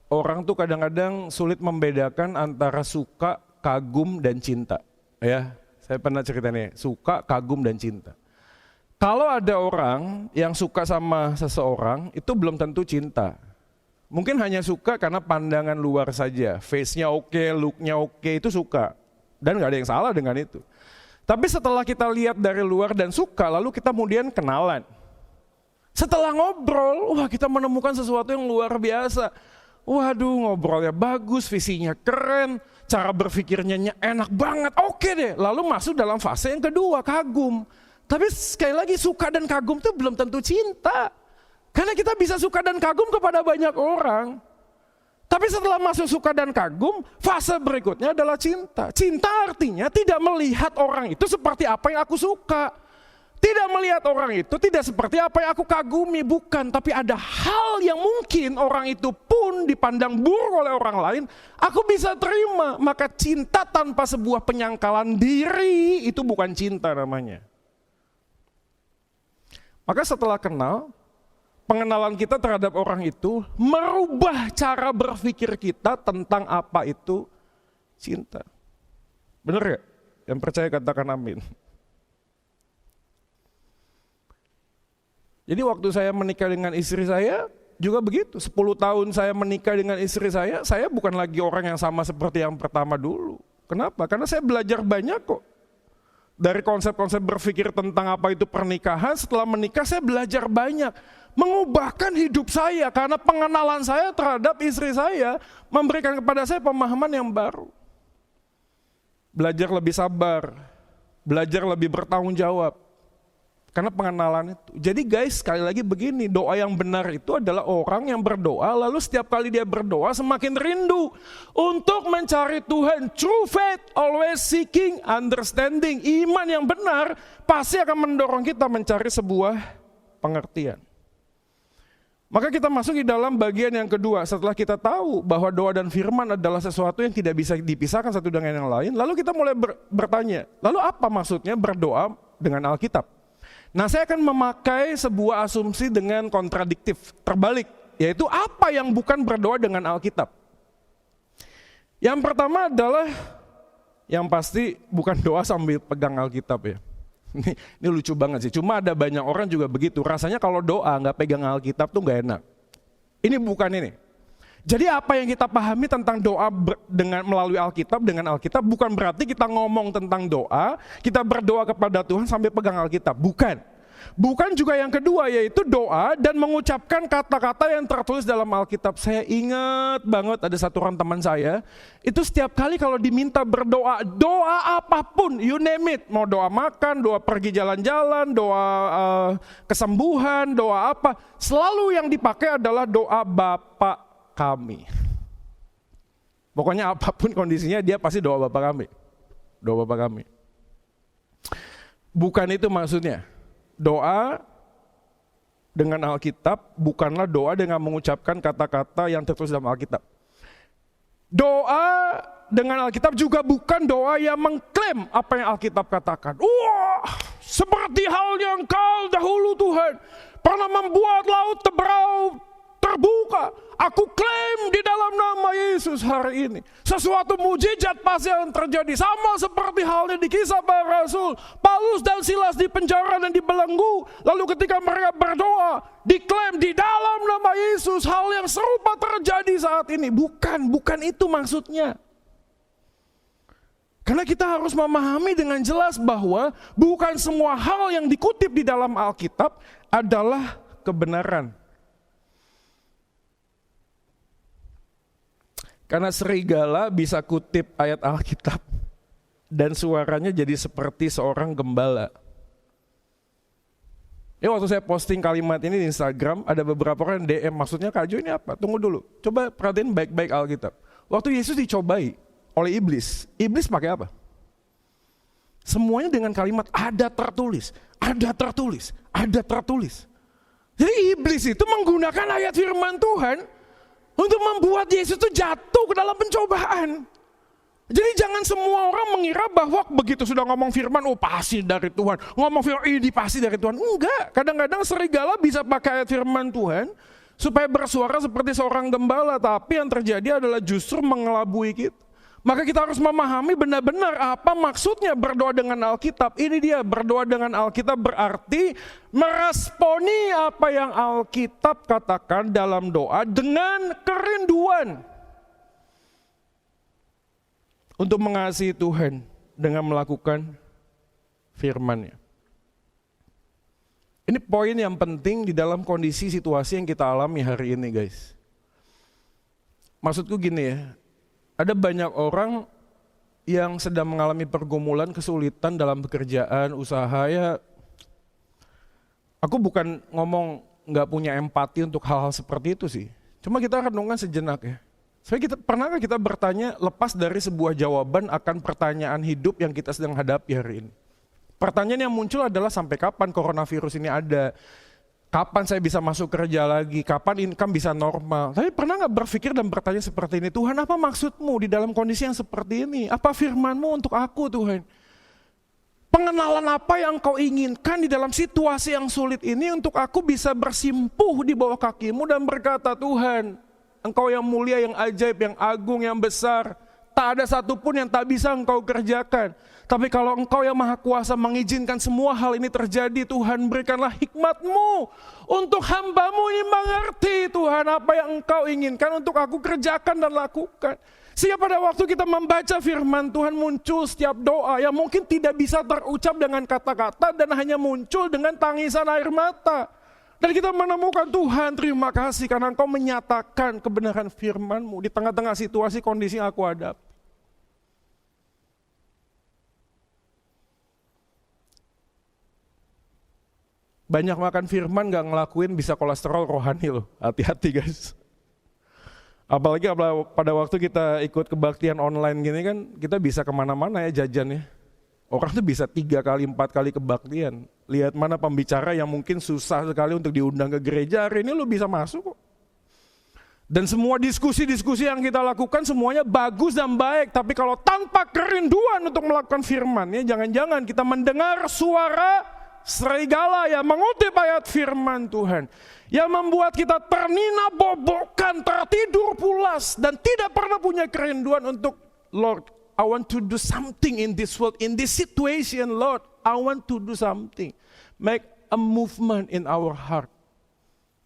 orang tuh kadang-kadang sulit membedakan antara suka, kagum, dan cinta. Ya, saya pernah cerita nih, suka, kagum, dan cinta. Kalau ada orang yang suka sama seseorang, itu belum tentu cinta. Mungkin hanya suka karena pandangan luar saja. Face-nya oke, look-nya oke, itu suka. Dan gak ada yang salah dengan itu. Tapi setelah kita lihat dari luar dan suka, lalu kita kemudian kenalan. Setelah ngobrol, wah kita menemukan sesuatu yang luar biasa. Waduh, ngobrolnya bagus, visinya keren, cara berpikirnya enak banget, oke deh. Lalu masuk dalam fase yang kedua, kagum. Tapi sekali lagi suka dan kagum itu belum tentu cinta. Karena kita bisa suka dan kagum kepada banyak orang. Tapi setelah masuk suka dan kagum, fase berikutnya adalah cinta. Cinta artinya tidak melihat orang itu seperti apa yang aku suka. Tidak melihat orang itu tidak seperti apa yang aku kagumi, bukan. Tapi ada hal yang mungkin orang itu pun dipandang buruk oleh orang lain, aku bisa terima. Maka cinta tanpa sebuah penyangkalan diri, itu bukan cinta namanya. Maka setelah kenal, pengenalan kita terhadap orang itu merubah cara berpikir kita tentang apa itu cinta. Benar ya? Yang percaya katakan amin. Jadi waktu saya menikah dengan istri saya juga begitu. 10 tahun saya menikah dengan istri saya bukan lagi orang yang sama seperti yang pertama dulu. Kenapa? Karena saya belajar banyak kok. Dari konsep-konsep berpikir tentang apa itu pernikahan, setelah menikah saya belajar banyak. Mengubahkan hidup saya karena pengenalan saya terhadap istri saya memberikan kepada saya pemahaman yang baru. Belajar lebih sabar, belajar lebih bertanggung jawab. Karena pengenalan itu. Jadi guys, sekali lagi begini, doa yang benar itu adalah orang yang berdoa, lalu setiap kali dia berdoa semakin rindu untuk mencari Tuhan. True faith, always seeking understanding. Iman yang benar pasti akan mendorong kita mencari sebuah pengertian. Maka kita masuk di dalam bagian yang kedua. Setelah kita tahu bahwa doa dan firman adalah sesuatu yang tidak bisa dipisahkan satu dengan yang lain, lalu kita mulai bertanya, lalu apa maksudnya berdoa dengan Alkitab? Nah, saya akan memakai sebuah asumsi dengan kontradiktif, terbalik, yaitu apa yang bukan berdoa dengan Alkitab. Yang pertama adalah, yang pasti bukan doa sambil pegang Alkitab ya. Ini lucu banget sih, cuma ada banyak orang juga begitu. Rasanya kalau doa nggak pegang Alkitab tuh nggak enak. Ini bukan ini. Jadi apa yang kita pahami tentang doa melalui Alkitab dengan Alkitab bukan berarti kita ngomong tentang doa, kita berdoa kepada Tuhan sambil pegang Alkitab. Bukan. Bukan juga yang kedua, yaitu doa dan mengucapkan kata-kata yang tertulis dalam Alkitab. Saya ingat banget ada satu orang teman saya, itu setiap kali kalau diminta berdoa, doa apapun, you name it. Mau doa makan, doa pergi jalan-jalan, doa kesembuhan, doa apa. Selalu yang dipakai adalah doa Bapa kami. Pokoknya apapun kondisinya dia pasti doa Bapa kami. Doa Bapa kami. Bukan itu maksudnya. Doa dengan Alkitab bukanlah doa dengan mengucapkan kata-kata yang tertulis dalam Alkitab. Doa dengan Alkitab juga bukan doa yang mengklaim apa yang Alkitab katakan. Wah, seperti halnya Engkau dahulu Tuhan pernah membuat laut terbuka. Aku klaim di dalam nama Yesus hari ini. Sesuatu mujizat pasti yang terjadi. Sama seperti halnya di Kisah Para Rasul. Paulus dan Silas di penjara dan dibelenggu. Lalu ketika mereka berdoa, diklaim di dalam nama Yesus. Hal yang serupa terjadi saat ini. Bukan itu maksudnya. Karena kita harus memahami dengan jelas bahwa bukan semua hal yang dikutip di dalam Alkitab adalah kebenaran. Karena serigala bisa kutip ayat Alkitab dan suaranya jadi seperti seorang gembala. Ya, waktu saya posting kalimat ini di Instagram, ada beberapa orang yang DM, maksudnya Kak Jo ini apa? Tunggu dulu, coba perhatiin baik-baik Alkitab. Waktu Yesus dicobai oleh iblis, iblis pakai apa? Semuanya dengan kalimat ada tertulis, ada tertulis, ada tertulis. Jadi iblis itu menggunakan ayat firman Tuhan untuk membuat Yesus itu jatuh ke dalam pencobaan. Jadi jangan semua orang mengira bahwa begitu sudah ngomong firman, oh pasti dari Tuhan. Ngomong firman, ini pasti dari Tuhan. Enggak, kadang-kadang serigala bisa pakai ayat firman Tuhan supaya bersuara seperti seorang gembala. Tapi yang terjadi adalah justru mengelabui kita. Maka kita harus memahami benar-benar apa maksudnya berdoa dengan Alkitab. Ini dia, berdoa dengan Alkitab berarti meresponi apa yang Alkitab katakan dalam doa dengan kerinduan untuk mengasihi Tuhan dengan melakukan firman-Nya. Ini poin yang penting di dalam kondisi situasi yang kita alami hari ini, guys. Maksudku gini ya, ada banyak orang yang sedang mengalami pergumulan, kesulitan dalam pekerjaan, usaha ya. Aku bukan ngomong nggak punya empati untuk hal-hal seperti itu sih. Cuma kita renungkan sejenak ya. Pernahkah kita bertanya lepas dari sebuah jawaban akan pertanyaan hidup yang kita sedang hadapi hari ini? Pertanyaan yang muncul adalah sampai kapan coronavirus ini ada? Kapan saya bisa masuk kerja lagi? Kapan income bisa normal? Tapi pernah gak berpikir dan bertanya seperti ini? Tuhan, apa maksudmu di dalam kondisi yang seperti ini? Apa firman-Mu untuk aku, Tuhan? Pengenalan apa yang Kau inginkan di dalam situasi yang sulit ini untuk aku bisa bersimpuh di bawah kaki-Mu dan berkata, Tuhan, Engkau yang mulia, yang ajaib, yang agung, yang besar. Tak ada satupun yang tak bisa Engkau kerjakan. Tapi kalau Engkau yang Maha Kuasa mengizinkan semua hal ini terjadi, Tuhan berikanlah hikmat-Mu untuk hamba-Mu ini mengerti Tuhan apa yang Engkau inginkan untuk aku kerjakan dan lakukan. Sehingga pada waktu kita membaca firman Tuhan muncul setiap doa yang mungkin tidak bisa terucap dengan kata-kata dan hanya muncul dengan tangisan air mata. Dan kita menemukan Tuhan, terima kasih karena Engkau menyatakan kebenaran firman-Mu di tengah-tengah situasi kondisi yang aku hadapi. Banyak makan firman gak ngelakuin bisa kolesterol rohani loh. Hati-hati guys. Apalagi pada waktu kita ikut kebaktian online gini kan, kita bisa kemana-mana ya jajan ya. Orang tuh bisa 3 kali, 4 kali kebaktian. Lihat mana pembicara yang mungkin susah sekali untuk diundang ke gereja, hari ini lu bisa masuk kok. Dan semua diskusi-diskusi yang kita lakukan semuanya bagus dan baik. Tapi kalau tanpa kerinduan untuk melakukan firman, ya jangan-jangan kita mendengar suara serigala yang mengutip ayat firman Tuhan. Yang membuat kita ternina bobokan, tertidur pulas. Dan tidak pernah punya kerinduan untuk, Lord, I want to do something in this world, in this situation, Lord. I want to do something. Make a movement in our heart.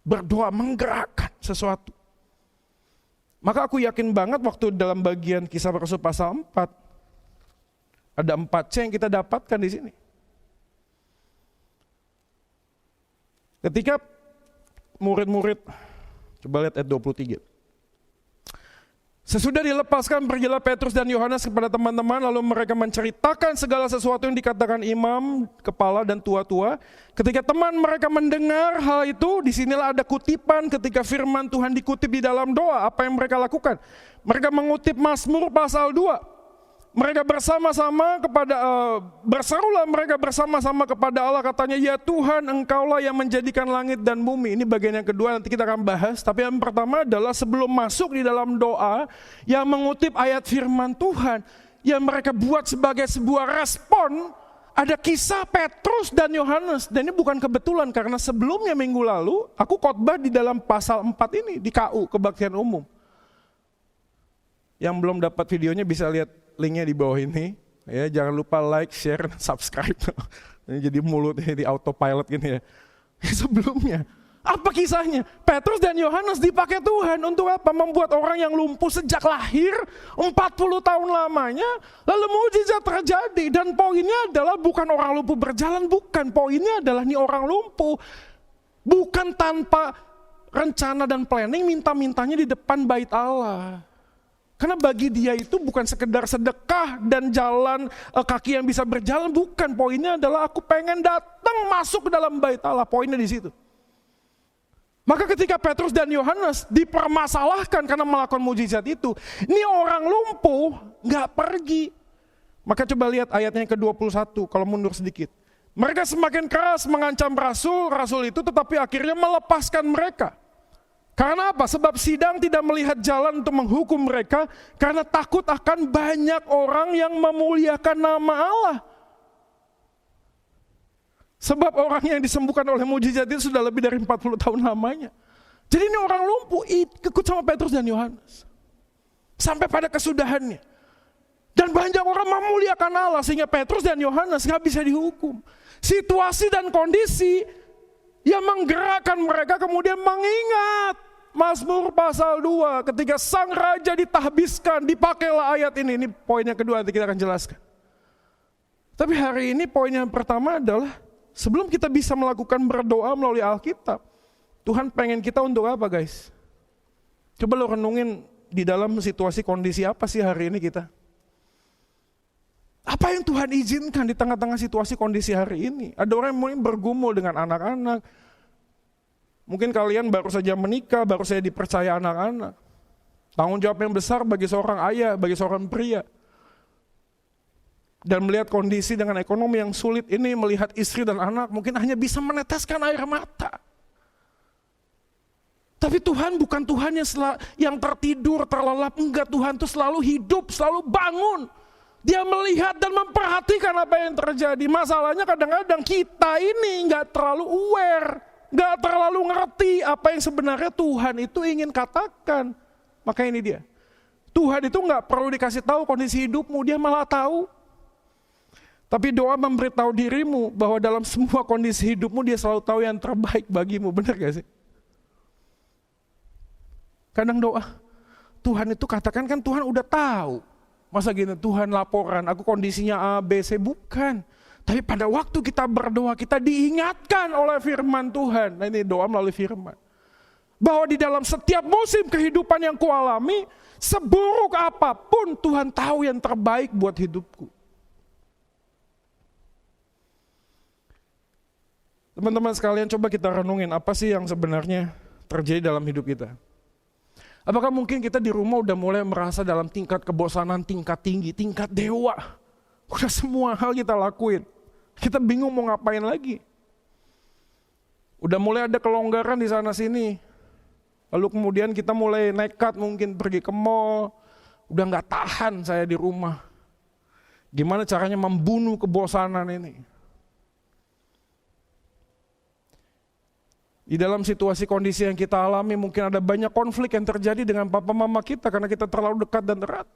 Berdoa menggerakkan sesuatu. Maka aku yakin banget waktu dalam bagian Kisah Rasul pasal 4, ada 4C yang kita dapatkan di sini. Ketika murid-murid, coba lihat ayat 23. Sesudah dilepaskan, pergilah Petrus dan Yohanes kepada teman-teman, lalu mereka menceritakan segala sesuatu yang dikatakan imam, kepala dan tua-tua. Ketika teman mereka mendengar hal itu, disinilah ada kutipan ketika firman Tuhan dikutip di dalam doa. Apa yang mereka lakukan? Mereka mengutip Mazmur pasal 2. Mereka bersama-sama berserulah mereka bersama-sama kepada Allah, katanya, ya Tuhan, Engkaulah yang menjadikan langit dan bumi. Ini bagian yang kedua, nanti kita akan bahas. Tapi yang pertama adalah sebelum masuk di dalam doa yang mengutip ayat firman Tuhan, yang mereka buat sebagai sebuah respon, ada kisah Petrus dan Yohanes. Dan ini bukan kebetulan, karena sebelumnya minggu lalu aku khotbah di dalam pasal 4 ini di KU, Kebaktian Umum. Yang belum dapat videonya bisa lihat linknya di bawah ini. Ya, jangan lupa like, share, dan subscribe. Jadi mulutnya di autopilot gini ya. Sebelumnya, apa kisahnya? Petrus dan Yohanes dipakai Tuhan untuk apa? Membuat orang yang lumpuh sejak lahir 40 tahun lamanya, lalu mujizat terjadi. Dan poinnya adalah bukan orang lumpuh berjalan, bukan. Poinnya adalah nih orang lumpuh bukan tanpa rencana dan planning minta-mintanya di depan bait Allah. Karena bagi dia itu bukan sekedar sedekah dan jalan kaki yang bisa berjalan, bukan. Poinnya adalah aku pengen datang masuk ke dalam bait Allah. Poinnya di situ. Maka ketika Petrus dan Yohanes dipermasalahkan karena melakukan mujizat itu, ini orang lumpuh nggak pergi. Maka coba lihat ayatnya yang ke-21 kalau mundur sedikit. Mereka semakin keras mengancam rasul itu tetapi akhirnya melepaskan mereka. Karena apa? Sebab sidang tidak melihat jalan untuk menghukum mereka karena takut akan banyak orang yang memuliakan nama Allah. Sebab orang yang disembuhkan oleh mujizat itu sudah lebih dari 40 tahun lamanya. Jadi ini orang lumpuh ikut sama Petrus dan Yohanes. Sampai pada kesudahannya. Dan banyak orang memuliakan Allah sehingga Petrus dan Yohanes gak bisa dihukum. Situasi dan kondisi yang menggerakkan mereka kemudian mengingat Mazmur pasal 2 ketika sang raja ditahbiskan, dipakailah ayat ini. Ini poin yang kedua, nanti kita akan jelaskan. Tapi hari ini poin yang pertama adalah sebelum kita bisa melakukan berdoa melalui Alkitab, Tuhan pengen kita untuk apa, guys? Coba lo renungin di dalam situasi kondisi apa sih hari ini kita? Apa yang Tuhan izinkan di tengah-tengah situasi kondisi hari ini? Ada orang yang mungkin bergumul dengan anak-anak. Mungkin kalian baru saja menikah, baru saja dipercaya anak-anak. Tanggung jawab yang besar bagi seorang ayah, bagi seorang pria. Dan melihat kondisi dengan ekonomi yang sulit ini, melihat istri dan anak mungkin hanya bisa meneteskan air mata. Tapi Tuhan bukan Tuhan yang tertidur, terlelap. Enggak, Tuhan itu selalu hidup, selalu bangun. Dia melihat dan memperhatikan apa yang terjadi. Masalahnya kadang-kadang kita ini enggak terlalu aware. Gak terlalu ngerti apa yang sebenarnya Tuhan itu ingin katakan. Maka ini dia. Tuhan itu gak perlu dikasih tahu kondisi hidupmu, dia malah tahu. Tapi doa memberitahu dirimu bahwa dalam semua kondisi hidupmu dia selalu tahu yang terbaik bagimu. Benar gak sih? Kadang doa, Tuhan itu katakan kan Tuhan udah tahu. Masa gini, Tuhan laporan, aku kondisinya A, B, C, bukan. Tapi pada waktu kita berdoa, kita diingatkan oleh firman Tuhan. Nah ini doa melalui firman. Bahwa di dalam setiap musim kehidupan yang kualami, seburuk apapun Tuhan tahu yang terbaik buat hidupku. Teman-teman sekalian, coba kita renungin apa sih yang sebenarnya terjadi dalam hidup kita. Apakah mungkin kita di rumah udah mulai merasa dalam tingkat kebosanan, tingkat tinggi, tingkat dewa. Udah semua hal kita lakuin. Kita bingung mau ngapain lagi. Udah mulai ada kelonggaran di sana sini. Lalu kemudian kita mulai nekat mungkin pergi ke mall. Udah gak tahan saya di rumah. Gimana caranya membunuh kebosanan ini? Di dalam situasi kondisi yang kita alami mungkin ada banyak konflik yang terjadi dengan papa mama kita karena kita terlalu dekat dan erat.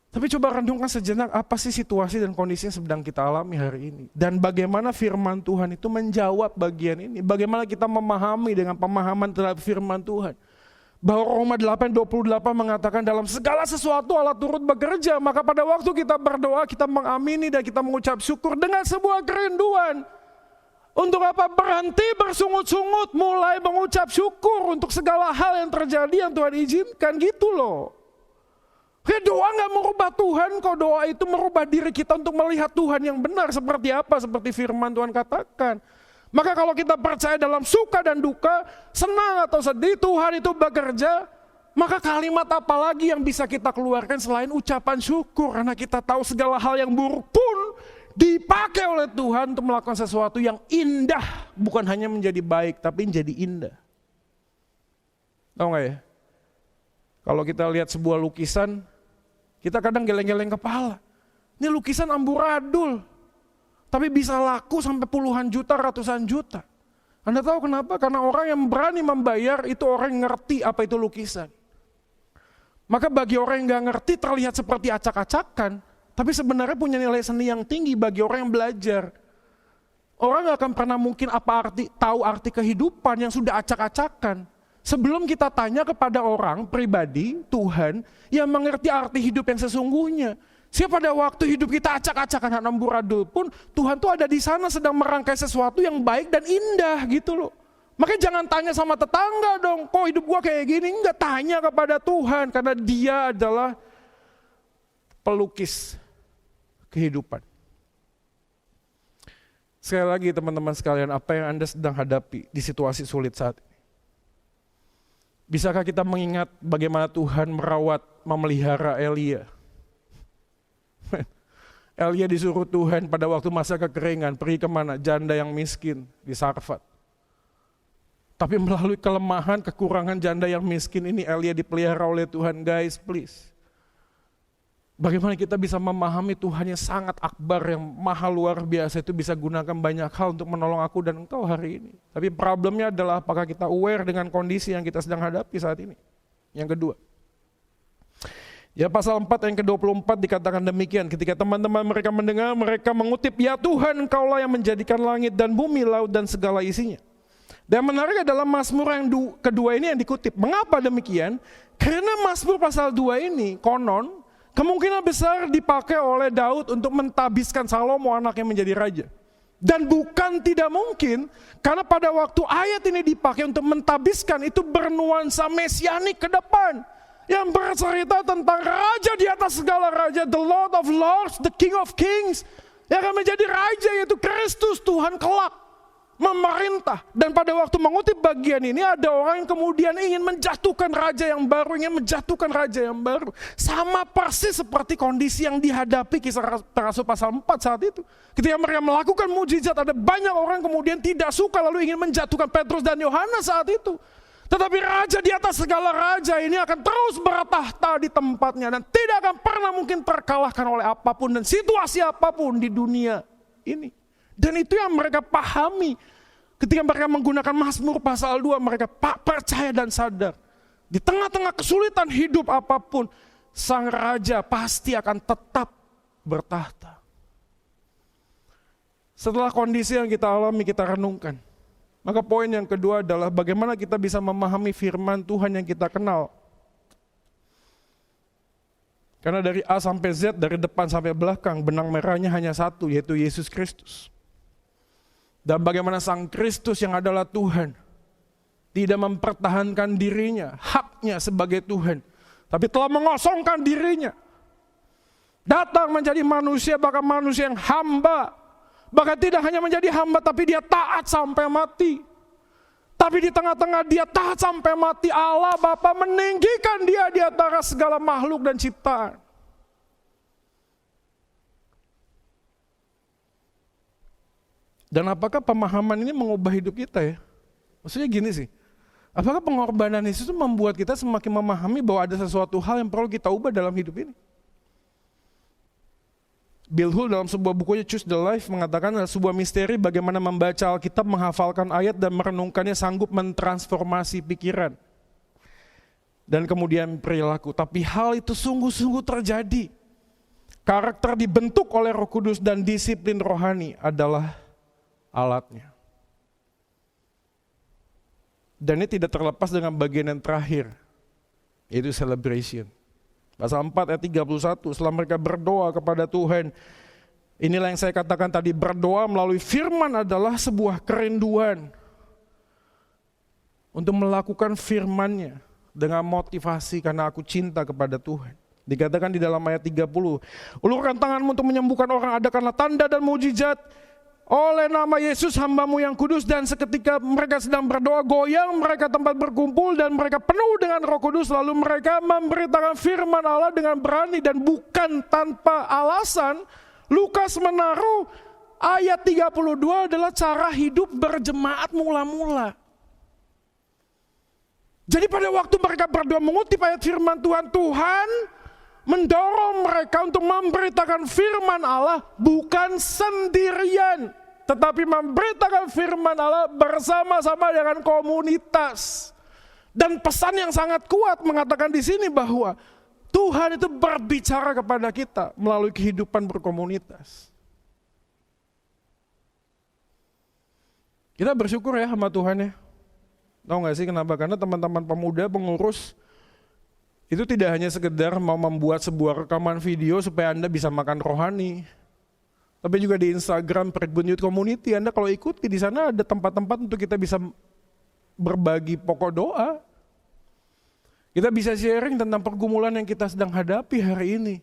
Tapi coba renungkan sejenak apa sih situasi dan kondisi yang sedang kita alami hari ini. Dan bagaimana firman Tuhan itu menjawab bagian ini. Bagaimana kita memahami dengan pemahaman terhadap firman Tuhan. Bahwa Roma 8:28 mengatakan dalam segala sesuatu Allah turut bekerja. Maka pada waktu kita berdoa kita mengamini dan kita mengucap syukur dengan sebuah kerinduan. Untuk apa? Berhenti bersungut-sungut, mulai mengucap syukur untuk segala hal yang terjadi yang Tuhan izinkan gitu loh. Doa gak merubah Tuhan kok, doa itu merubah diri kita untuk melihat Tuhan yang benar seperti apa, seperti firman Tuhan katakan. Maka kalau kita percaya dalam suka dan duka, senang atau sedih, Tuhan itu bekerja, maka kalimat apa lagi yang bisa kita keluarkan selain ucapan syukur, karena kita tahu segala hal yang buruk pun dipakai oleh Tuhan untuk melakukan sesuatu yang indah, bukan hanya menjadi baik, tapi menjadi indah. Tahu gak ya? Kalau kita lihat sebuah lukisan, kita kadang geleng-geleng kepala. Ini lukisan amburadul, tapi bisa laku sampai puluhan juta, ratusan juta. Anda tahu kenapa? Karena orang yang berani membayar itu orang yang ngerti apa itu lukisan. Maka bagi orang yang gak ngerti terlihat seperti acak-acakan, tapi sebenarnya punya nilai seni yang tinggi bagi orang yang belajar. Orang gak akan pernah mungkin tahu arti kehidupan yang sudah acak-acakan. Sebelum kita tanya kepada orang pribadi, Tuhan, yang mengerti arti hidup yang sesungguhnya. Sehingga pada waktu hidup kita acak-acakan amburadul pun, Tuhan tuh ada di sana sedang merangkai sesuatu yang baik dan indah gitu loh. Makanya jangan tanya sama tetangga dong, kok hidup gua kayak gini? Enggak, tanya kepada Tuhan, karena Dia adalah pelukis kehidupan. Sekali lagi teman-teman sekalian, apa yang Anda sedang hadapi di situasi sulit saat ini? Bisakah kita mengingat bagaimana Tuhan merawat, memelihara Elia? Elia disuruh Tuhan pada waktu masa kekeringan, pergi kemana? Janda yang miskin di Sarfat. Tapi melalui kelemahan, kekurangan janda yang miskin ini, Elia dipelihara oleh Tuhan. Guys, please. Bagaimana kita bisa memahami Tuhan yang sangat akbar, yang maha luar biasa itu bisa gunakan banyak hal untuk menolong aku dan engkau hari ini. Tapi problemnya adalah apakah kita aware dengan kondisi yang kita sedang hadapi saat ini. Yang kedua. Ya pasal 4 yang ke-24 dikatakan demikian. Ketika teman-teman mereka mendengar, mereka mengutip, ya Tuhan engkaulah yang menjadikan langit dan bumi, laut dan segala isinya. Dan menarik adalah Mazmur yang kedua ini yang dikutip. Mengapa demikian? Karena Mazmur pasal 2 ini konon kemungkinan besar dipakai oleh Daud untuk mentabiskan Salomo anaknya menjadi raja. Dan bukan tidak mungkin, karena pada waktu ayat ini dipakai untuk mentabiskan itu bernuansa mesianik ke depan. Yang bercerita tentang raja di atas segala raja, the Lord of Lords, the King of Kings. Yang akan menjadi raja yaitu Kristus, Tuhan kelak memerintah. Dan pada waktu mengutip bagian ini ada orang yang kemudian ingin menjatuhkan raja yang baru, ingin menjatuhkan raja yang baru. Sama persis seperti kondisi yang dihadapi Kisah Rasul pasal 4 saat itu. Ketika mereka melakukan mujizat, ada banyak orang kemudian tidak suka lalu ingin menjatuhkan Petrus dan Yohanes saat itu. Tetapi raja di atas segala raja ini akan terus bertahta di tempatnya dan tidak akan pernah mungkin terkalahkan oleh apapun dan situasi apapun di dunia ini. Dan itu yang mereka pahami ketika mereka menggunakan Mazmur pasal 2, mereka percaya dan sadar. Di tengah-tengah kesulitan hidup apapun, sang raja pasti akan tetap bertahta. Setelah kondisi yang kita alami, kita renungkan. Maka poin yang kedua adalah bagaimana kita bisa memahami firman Tuhan yang kita kenal. Karena dari A sampai Z, dari depan sampai belakang, benang merahnya hanya satu, yaitu Yesus Kristus. Dan bagaimana Sang Kristus yang adalah Tuhan tidak mempertahankan dirinya, haknya sebagai Tuhan, tapi telah mengosongkan dirinya. Datang menjadi manusia, bahkan manusia yang hamba. Bahkan tidak hanya menjadi hamba, tapi dia taat sampai mati. Tapi di tengah-tengah dia taat sampai mati, Allah Bapa meninggikan dia di antara segala makhluk dan ciptaan. Dan apakah pemahaman ini mengubah hidup kita ya? Maksudnya gini sih, apakah pengorbanan Yesus itu membuat kita semakin memahami bahwa ada sesuatu hal yang perlu kita ubah dalam hidup ini? Bill Hull dalam sebuah bukunya Choose the Life mengatakan ada sebuah misteri bagaimana membaca Alkitab, menghafalkan ayat dan merenungkannya sanggup mentransformasi pikiran dan kemudian perilaku. Tapi hal itu sungguh-sungguh terjadi. Karakter dibentuk oleh Roh Kudus dan disiplin rohani adalah alatnya. Dan ini tidak terlepas dengan bagian yang terakhir, yaitu celebration. Pasal 4 ayat 31, setelah mereka berdoa kepada Tuhan, inilah yang saya katakan tadi, berdoa melalui firman adalah sebuah kerinduan untuk melakukan firman-Nya dengan motivasi karena aku cinta kepada Tuhan. Dikatakan di dalam ayat 30, ulurkan tanganmu untuk menyembuhkan orang, adakanlah tanda dan mujizat oleh nama Yesus hamba-Mu yang kudus. Dan seketika mereka sedang berdoa, goyang mereka tempat berkumpul dan mereka penuh dengan Roh Kudus. Lalu mereka memberitakan firman Allah dengan berani dan bukan tanpa alasan. Lukas menaruh ayat 32 adalah cara hidup berjemaat mula-mula. Jadi pada waktu mereka berdoa mengutip ayat firman Tuhan, Tuhan mendorong mereka untuk memberitakan firman Allah bukan sendirian, tetapi memberitakan firman Allah bersama-sama dengan komunitas. Dan pesan yang sangat kuat mengatakan di sini bahwa Tuhan itu berbicara kepada kita melalui kehidupan berkomunitas. Kita bersyukur ya sama Tuhan ya. Tahu gak sih kenapa? Karena teman-teman pemuda pengurus itu tidak hanya sekedar mau membuat sebuah rekaman video supaya Anda bisa makan rohani. Tapi juga di Instagram Prekbun Youth Community, Anda kalau ikuti di sana ada tempat-tempat untuk kita bisa berbagi pokok doa. Kita bisa sharing tentang pergumulan yang kita sedang hadapi hari ini.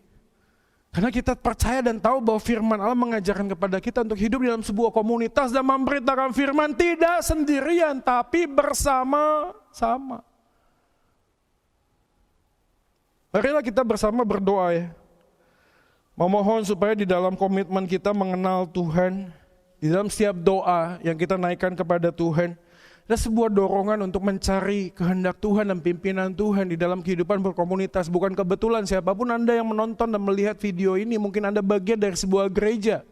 Karena kita percaya dan tahu bahwa firman Allah mengajarkan kepada kita untuk hidup dalam sebuah komunitas dan memberitakan firman tidak sendirian, tapi bersama-sama. Marilah kita bersama berdoa ya. Memohon supaya di dalam komitmen kita mengenal Tuhan, di dalam setiap doa yang kita naikkan kepada Tuhan, ada sebuah dorongan untuk mencari kehendak Tuhan dan pimpinan Tuhan di dalam kehidupan berkomunitas. Bukan kebetulan siapapun Anda yang menonton dan melihat video ini, mungkin Anda bagian dari sebuah gereja.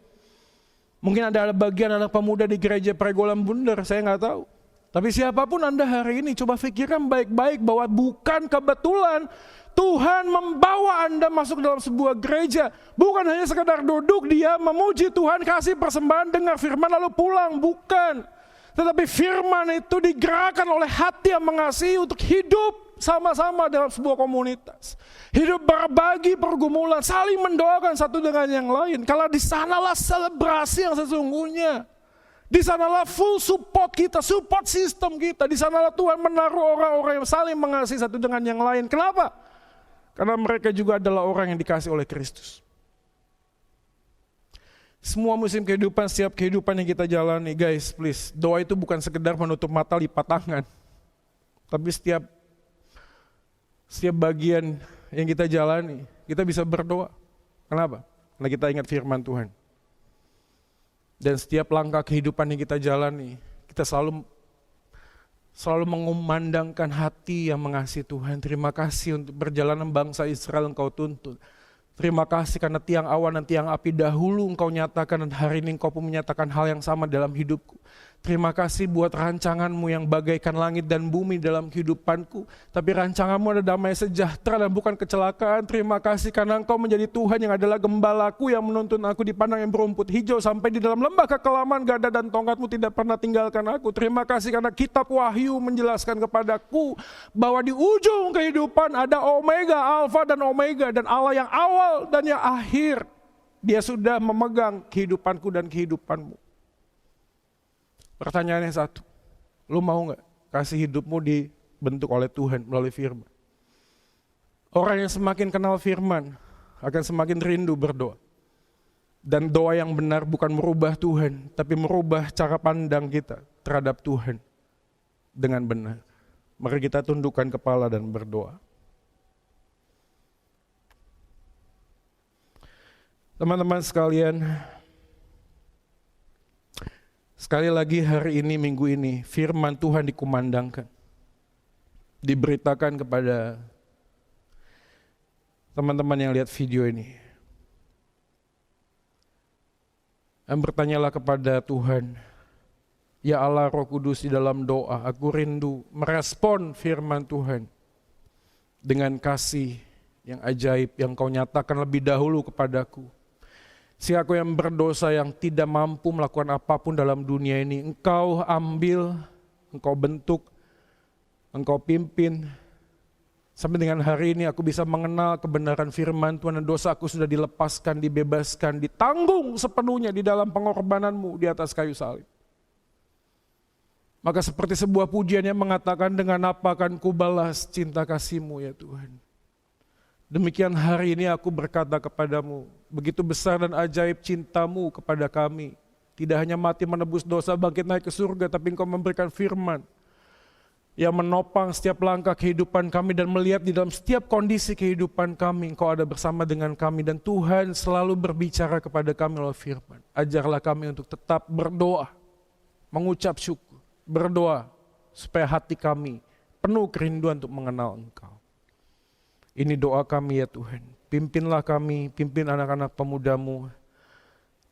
Mungkin Anda ada bagian anak pemuda di gereja Pregolan Bundar, saya nggak tahu. Tapi siapapun Anda hari ini, coba pikirkan baik-baik bahwa bukan kebetulan Tuhan membawa Anda masuk dalam sebuah gereja. Bukan hanya sekedar duduk, dia memuji Tuhan, kasih persembahan, dengar firman lalu pulang. Bukan. Tetapi firman itu digerakkan oleh hati yang mengasihi untuk hidup sama-sama dalam sebuah komunitas. Hidup berbagi pergumulan, saling mendoakan satu dengan yang lain. Kalau di sanalah selebrasi yang sesungguhnya. Di sanalah full support kita, support system kita. Di sanalah Tuhan menaruh orang-orang yang saling mengasihi satu dengan yang lain. Kenapa? Karena mereka juga adalah orang yang dikasih oleh Kristus. Semua musim kehidupan, setiap kehidupan yang kita jalani, guys, please, doa itu bukan sekedar menutup mata lipat tangan. Tapi setiap bagian yang kita jalani, kita bisa berdoa. Kenapa? Karena kita ingat firman Tuhan. Dan setiap langkah kehidupan yang kita jalani, kita selalu mengumandangkan hati yang mengasihi Tuhan. Terima kasih untuk perjalanan bangsa Israel Engkau tuntun. Terima kasih karena tiang awan dan tiang api dahulu Engkau nyatakan dan hari ini Engkau pun menyatakan hal yang sama dalam hidupku. Terima kasih buat rancangan-Mu yang bagaikan langit dan bumi dalam kehidupanku. Tapi rancangan-Mu ada damai sejahtera dan bukan kecelakaan. Terima kasih karena Engkau menjadi Tuhan yang adalah gembalaku yang menuntun aku di padang yang berumput hijau. Sampai di dalam lembah kekelaman gada dan tongkat-Mu tidak pernah tinggalkan aku. Terima kasih karena kitab Wahyu menjelaskan kepadaku bahwa di ujung kehidupan ada Omega, Alfa dan Omega. Dan Allah yang awal dan yang akhir. Dia sudah memegang kehidupanku dan kehidupanmu. Pertanyaannya satu, lu mau gak kasih hidupmu dibentuk oleh Tuhan melalui firman? Orang yang semakin kenal firman akan semakin rindu berdoa. Dan doa yang benar bukan merubah Tuhan, tapi merubah cara pandang kita terhadap Tuhan dengan benar. Mari kita tundukkan kepala dan berdoa. Teman-teman sekalian, Sekali lagi hari ini, minggu ini, firman Tuhan dikumandangkan. Diberitakan kepada teman-teman yang lihat video ini. Dan bertanyalah kepada Tuhan, ya Allah Roh Kudus, di dalam doa, aku rindu merespon firman Tuhan dengan kasih yang ajaib yang Kau nyatakan lebih dahulu kepadaku. Si aku yang berdosa, yang tidak mampu melakukan apapun dalam dunia ini, Engkau ambil, Engkau bentuk, Engkau pimpin. Sampai dengan hari ini aku bisa mengenal kebenaran firman Tuhan dan dosaku sudah dilepaskan, dibebaskan, ditanggung sepenuhnya di dalam pengorbanan-Mu di atas kayu salib. Maka seperti sebuah pujian yang mengatakan, dengan apa akan kubalas cinta kasih-Mu ya Tuhan. Demikian hari ini aku berkata kepadamu, begitu besar dan ajaib cinta-Mu kepada kami. Tidak hanya mati menebus dosa, bangkit naik ke surga, tapi Engkau memberikan firman yang menopang setiap langkah kehidupan kami dan melihat di dalam setiap kondisi kehidupan kami, Engkau ada bersama dengan kami dan Tuhan selalu berbicara kepada kami lewat firman. Ajarlah kami untuk tetap berdoa, mengucap syukur, berdoa supaya hati kami penuh kerinduan untuk mengenal Engkau. Ini doa kami ya Tuhan. Pimpinlah kami, pimpin anak-anak pemuda-Mu.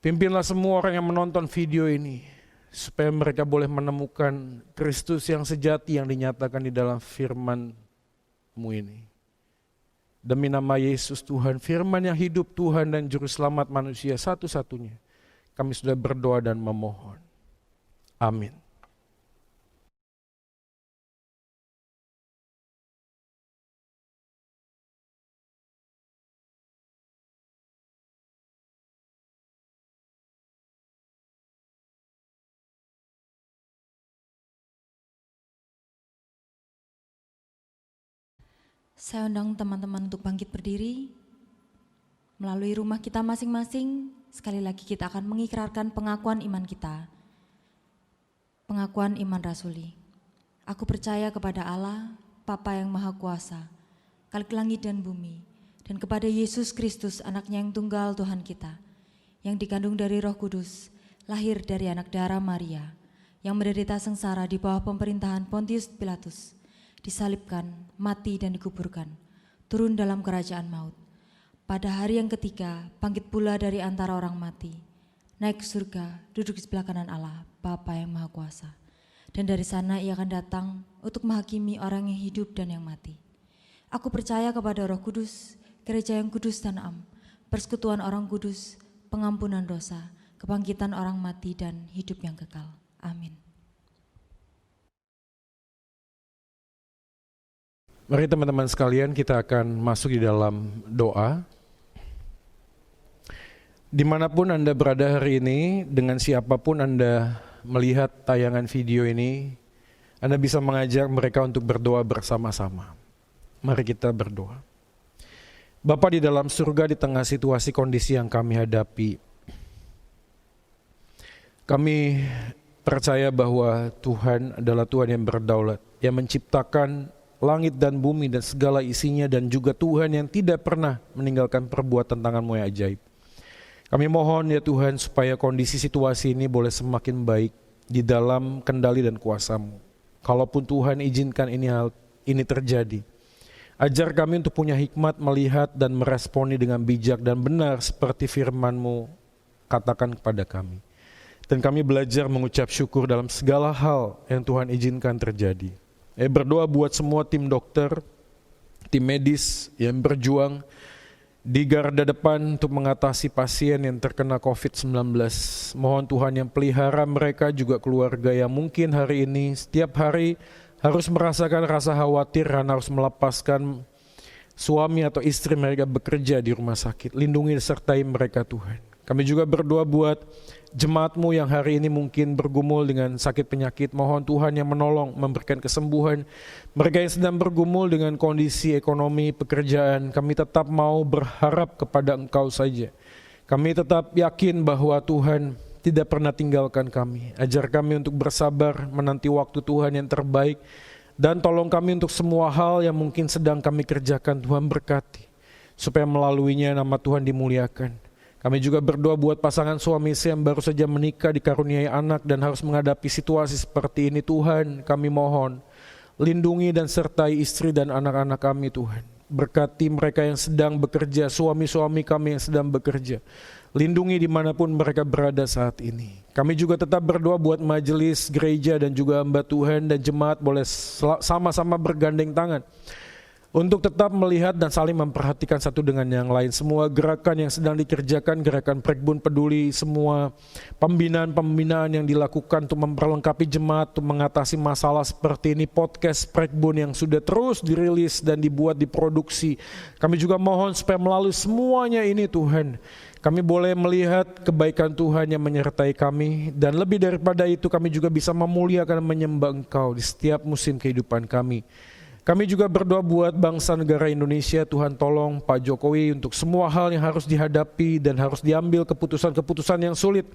Pimpinlah semua orang yang menonton video ini, supaya mereka boleh menemukan Kristus yang sejati yang dinyatakan di dalam firman-Mu ini. Demi nama Yesus Tuhan, firman yang hidup Tuhan dan Juru Selamat manusia satu-satunya, kami sudah berdoa dan memohon. Amin. Saya undang teman-teman untuk bangkit berdiri. Melalui rumah kita masing-masing, sekali lagi kita akan mengikrarkan pengakuan iman kita. Pengakuan iman rasuli. Aku percaya kepada Allah, Bapa yang Maha Kuasa, Khalik langit dan bumi, dan kepada Yesus Kristus, anaknya yang tunggal Tuhan kita, yang dikandung dari Roh Kudus, lahir dari anak darah Maria, yang menderita sengsara di bawah pemerintahan Pontius Pilatus, disalibkan, mati dan dikuburkan, turun dalam kerajaan maut. Pada hari yang ketiga, bangkit pula dari antara orang mati, naik ke surga, duduk di sebelah kanan Allah, Bapa yang Maha Kuasa. Dan dari sana Ia akan datang untuk menghakimi orang yang hidup dan yang mati. Aku percaya kepada Roh Kudus, gereja yang kudus dan am, persekutuan orang kudus, pengampunan dosa, kebangkitan orang mati dan hidup yang kekal. Amin. Mari teman-teman sekalian, kita akan masuk di dalam doa. Dimanapun Anda berada hari ini, dengan siapapun Anda melihat tayangan video ini, Anda bisa mengajak mereka untuk berdoa bersama-sama. Mari kita berdoa. Bapa di dalam surga, di tengah situasi kondisi yang kami hadapi, kami percaya bahwa Tuhan adalah Tuhan yang berdaulat, yang menciptakan langit dan bumi dan segala isinya, dan juga Tuhan yang tidak pernah meninggalkan perbuatan tangan-Mu yang ajaib. Kami mohon ya Tuhan supaya kondisi situasi ini boleh semakin baik di dalam kendali dan kuasa-Mu. Kalaupun Tuhan izinkan ini terjadi, ajar kami untuk punya hikmat melihat dan meresponi dengan bijak dan benar seperti firman-Mu katakan kepada kami. Dan kami belajar mengucap syukur dalam segala hal yang Tuhan izinkan terjadi. Berdoa buat semua tim dokter, tim medis yang berjuang di garda depan untuk mengatasi pasien yang terkena COVID-19. Mohon Tuhan yang pelihara mereka, juga keluarga yang mungkin hari ini setiap hari harus merasakan rasa khawatir karena harus melepaskan suami atau istri mereka bekerja di rumah sakit. Lindungi sertai mereka Tuhan. Kami juga berdoa buat jemaat-Mu yang hari ini mungkin bergumul dengan sakit penyakit. Mohon Tuhan yang menolong, memberikan kesembuhan. Mereka yang sedang bergumul dengan kondisi ekonomi, pekerjaan, kami tetap mau berharap kepada Engkau saja. Kami tetap yakin bahwa Tuhan tidak pernah tinggalkan kami. Ajar kami untuk bersabar, menanti waktu Tuhan yang terbaik. Dan tolong kami untuk semua hal yang mungkin sedang kami kerjakan, Tuhan berkati. Supaya melaluinya nama Tuhan dimuliakan. Kami juga berdoa buat pasangan suami istri yang baru saja menikah, dikaruniai anak dan harus menghadapi situasi seperti ini. Tuhan, kami mohon lindungi dan sertai istri dan anak-anak kami Tuhan. Berkati mereka yang sedang bekerja, suami-suami kami yang sedang bekerja. Lindungi dimanapun mereka berada saat ini. Kami juga tetap berdoa buat majelis, gereja dan juga hamba Tuhan dan jemaat boleh sama-sama bergandeng tangan untuk tetap melihat dan saling memperhatikan satu dengan yang lain. Semua gerakan yang sedang dikerjakan, gerakan Prekbun Peduli, semua pembinaan-pembinaan yang dilakukan untuk memperlengkapi jemaat, untuk mengatasi masalah seperti ini, podcast Prekbun yang sudah terus dirilis dan dibuat, diproduksi. Kami juga mohon supaya melalui semuanya ini Tuhan, kami boleh melihat kebaikan Tuhan yang menyertai kami, dan lebih daripada itu kami juga bisa memuliakan dan menyembah Engkau di setiap musim kehidupan kami. Kami juga berdoa buat bangsa negara Indonesia, Tuhan tolong Pak Jokowi untuk semua hal yang harus dihadapi dan harus diambil keputusan-keputusan yang sulit,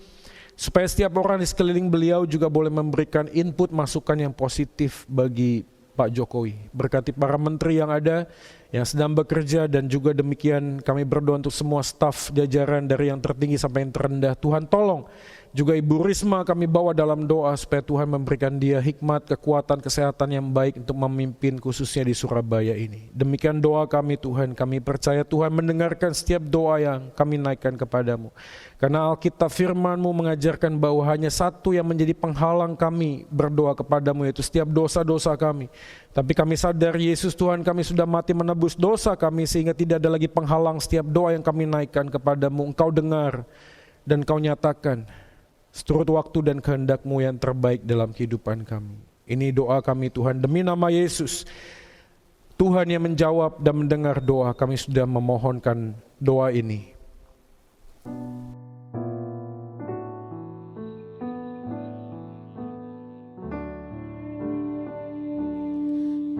supaya setiap orang di sekeliling beliau juga boleh memberikan input masukan yang positif bagi Pak Jokowi. Berkati para menteri yang ada, yang sedang bekerja, dan juga demikian kami berdoa untuk semua staf jajaran dari yang tertinggi sampai yang terendah. Tuhan tolong juga Ibu Risma kami bawa dalam doa supaya Tuhan memberikan dia hikmat, kekuatan, kesehatan yang baik untuk memimpin khususnya di Surabaya ini. Demikian doa kami Tuhan, kami percaya Tuhan mendengarkan setiap doa yang kami naikkan kepadamu. Karena Alkitab firman-Mu mengajarkan bahwa hanya satu yang menjadi penghalang kami berdoa kepadamu, yaitu setiap dosa-dosa kami. Tapi kami sadar Yesus Tuhan kami sudah mati menebus dosa kami sehingga tidak ada lagi penghalang setiap doa yang kami naikkan kepadamu. Engkau dengar dan Engkau nyatakan seturut waktu dan kehendak-Mu yang terbaik dalam kehidupan kami. Ini doa kami Tuhan, demi nama Yesus. Tuhan yang menjawab dan mendengar doa, kami sudah memohonkan doa ini.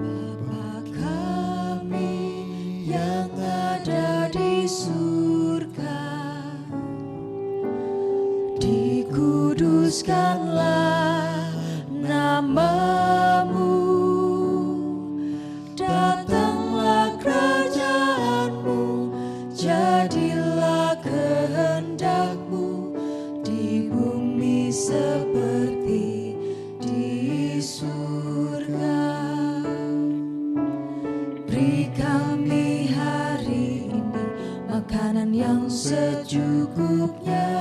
Bapa kami yang ada di surga, dikuduskanlah nama-Mu, datanglah kerajaan-Mu, jadilah kehendak-Mu di bumi seperti di surga. Beri kami hari ini makanan yang secukupnya.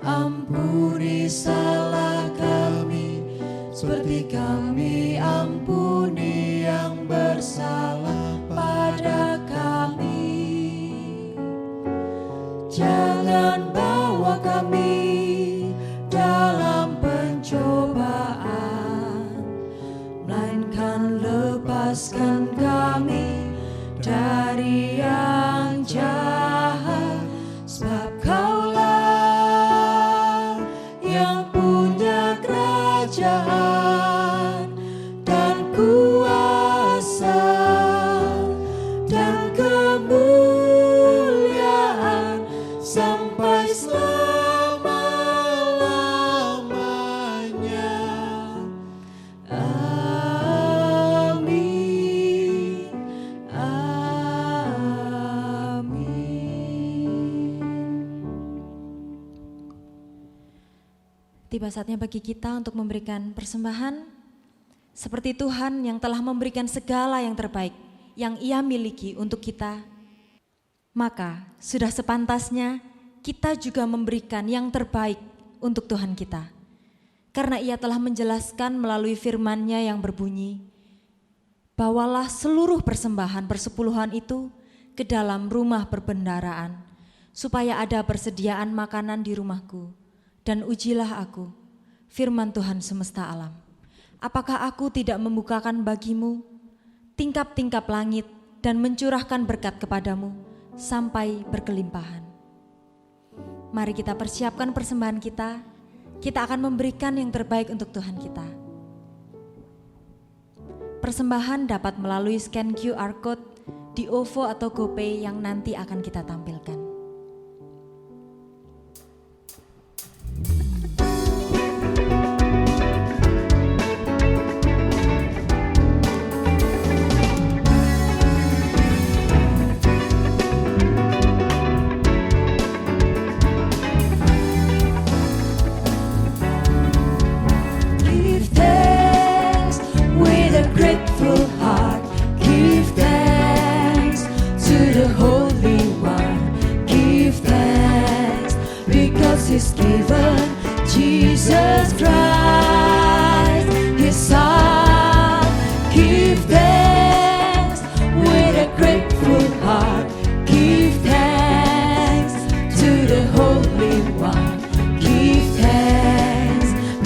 Ampuni salah kami, seperti kami ampuni yang bersalah pada kami. Jangan bawa kami dalam pencobaan, melainkan lepaskan kami dari yang jahat. Sebab Kaulah yang punya kerajaan dan kuasa dan kemuliaan sampai selama-lamanya. Amin. Amin. Tiba saatnya bagi kita untuk memberikan persembahan seperti Tuhan yang telah memberikan segala yang terbaik yang Ia miliki untuk kita. Maka sudah sepantasnya kita juga memberikan yang terbaik untuk Tuhan kita. Karena Ia telah menjelaskan melalui firman-Nya yang berbunyi, bawalah seluruh persembahan persepuluhan itu ke dalam rumah perbendaharaan, supaya ada persediaan makanan di rumahku. Dan ujilah aku, firman Tuhan semesta alam. Apakah aku tidak membukakan bagimu tingkap-tingkap langit dan mencurahkan berkat kepadamu sampai berkelimpahan. Mari kita persiapkan persembahan kita. Kita akan memberikan yang terbaik untuk Tuhan kita. Persembahan dapat melalui scan QR Code di OVO atau GoPay yang nanti akan kita tampilkan.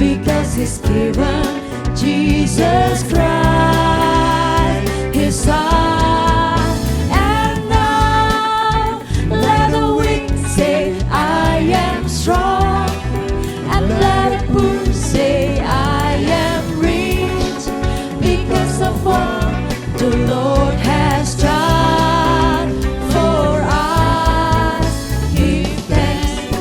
because He's given Jesus Christ, His Son. And now let the weak say, I am strong, and let the poor say, I am rich, because of what the Lord has done for us. Give thanks.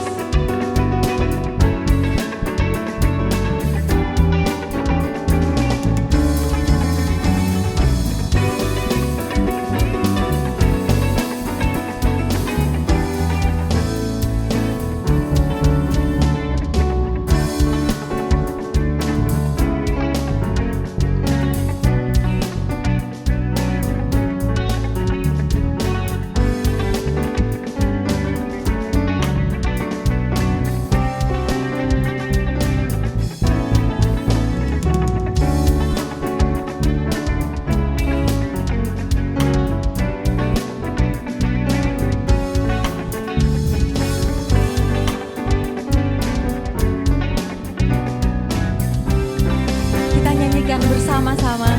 Kita nyanyikan bersama-sama.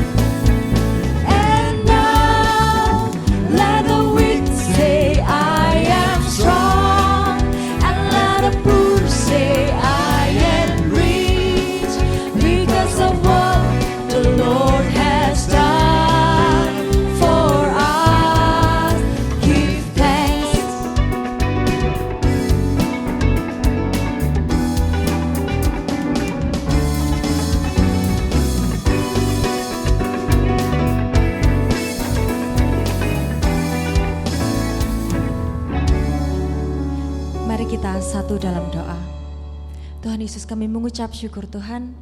And now let the weak say, I am strong, and let the poor say, I am rich, because of what the Lord has done for us. Give thanks. Mari kita satu dalam doa. Tuhan Yesus, kami mengucap syukur Tuhan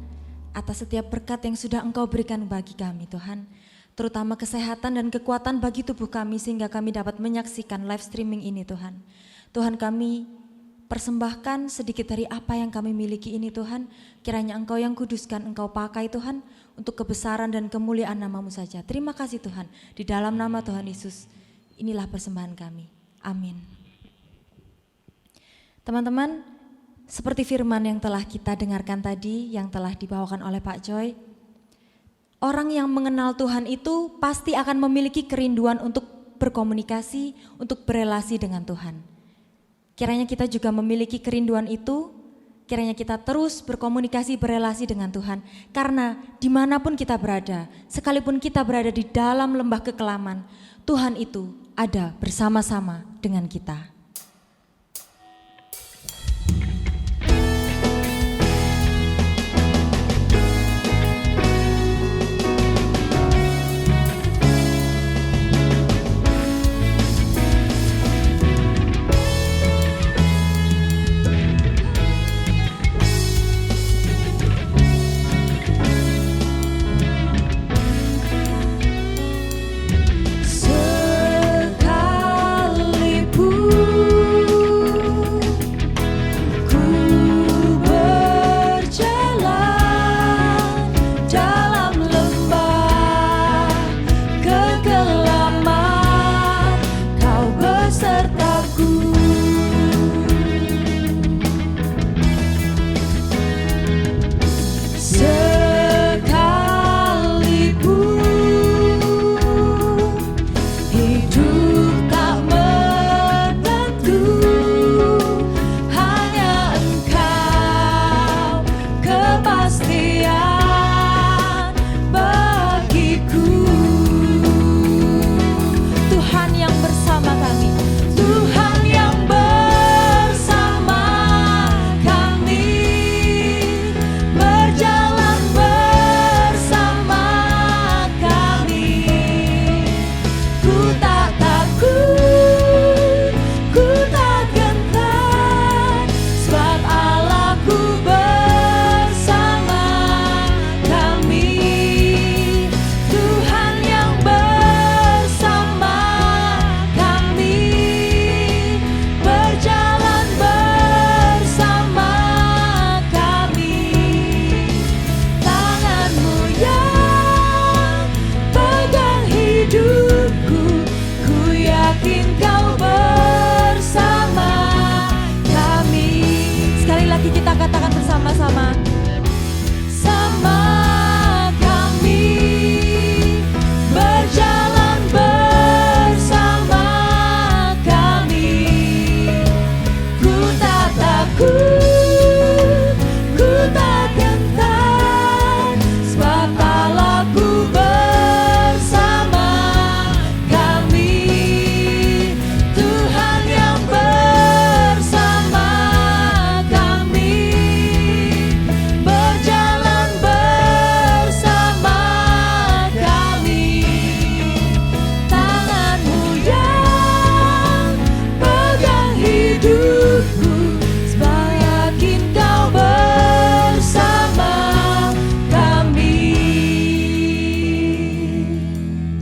atas setiap berkat yang sudah Engkau berikan bagi kami Tuhan. Terutama kesehatan dan kekuatan bagi tubuh kami sehingga kami dapat menyaksikan live streaming ini Tuhan. Tuhan, kami persembahkan sedikit dari apa yang kami miliki ini Tuhan. Kiranya Engkau yang kuduskan, Engkau pakai Tuhan untuk kebesaran dan kemuliaan nama-Mu saja. Terima kasih Tuhan, di dalam nama Tuhan Yesus inilah persembahan kami. Amin. Teman-teman, seperti firman yang telah kita dengarkan tadi, yang telah dibawakan oleh Pak Joy, orang yang mengenal Tuhan itu pasti akan memiliki kerinduan untuk berkomunikasi, untuk berelasi dengan Tuhan. Kiranya kita juga memiliki kerinduan itu, kiranya kita terus berkomunikasi, berelasi dengan Tuhan. Karena dimanapun kita berada, sekalipun kita berada di dalam lembah kekelaman, Tuhan itu ada bersama-sama dengan kita. Sekalipun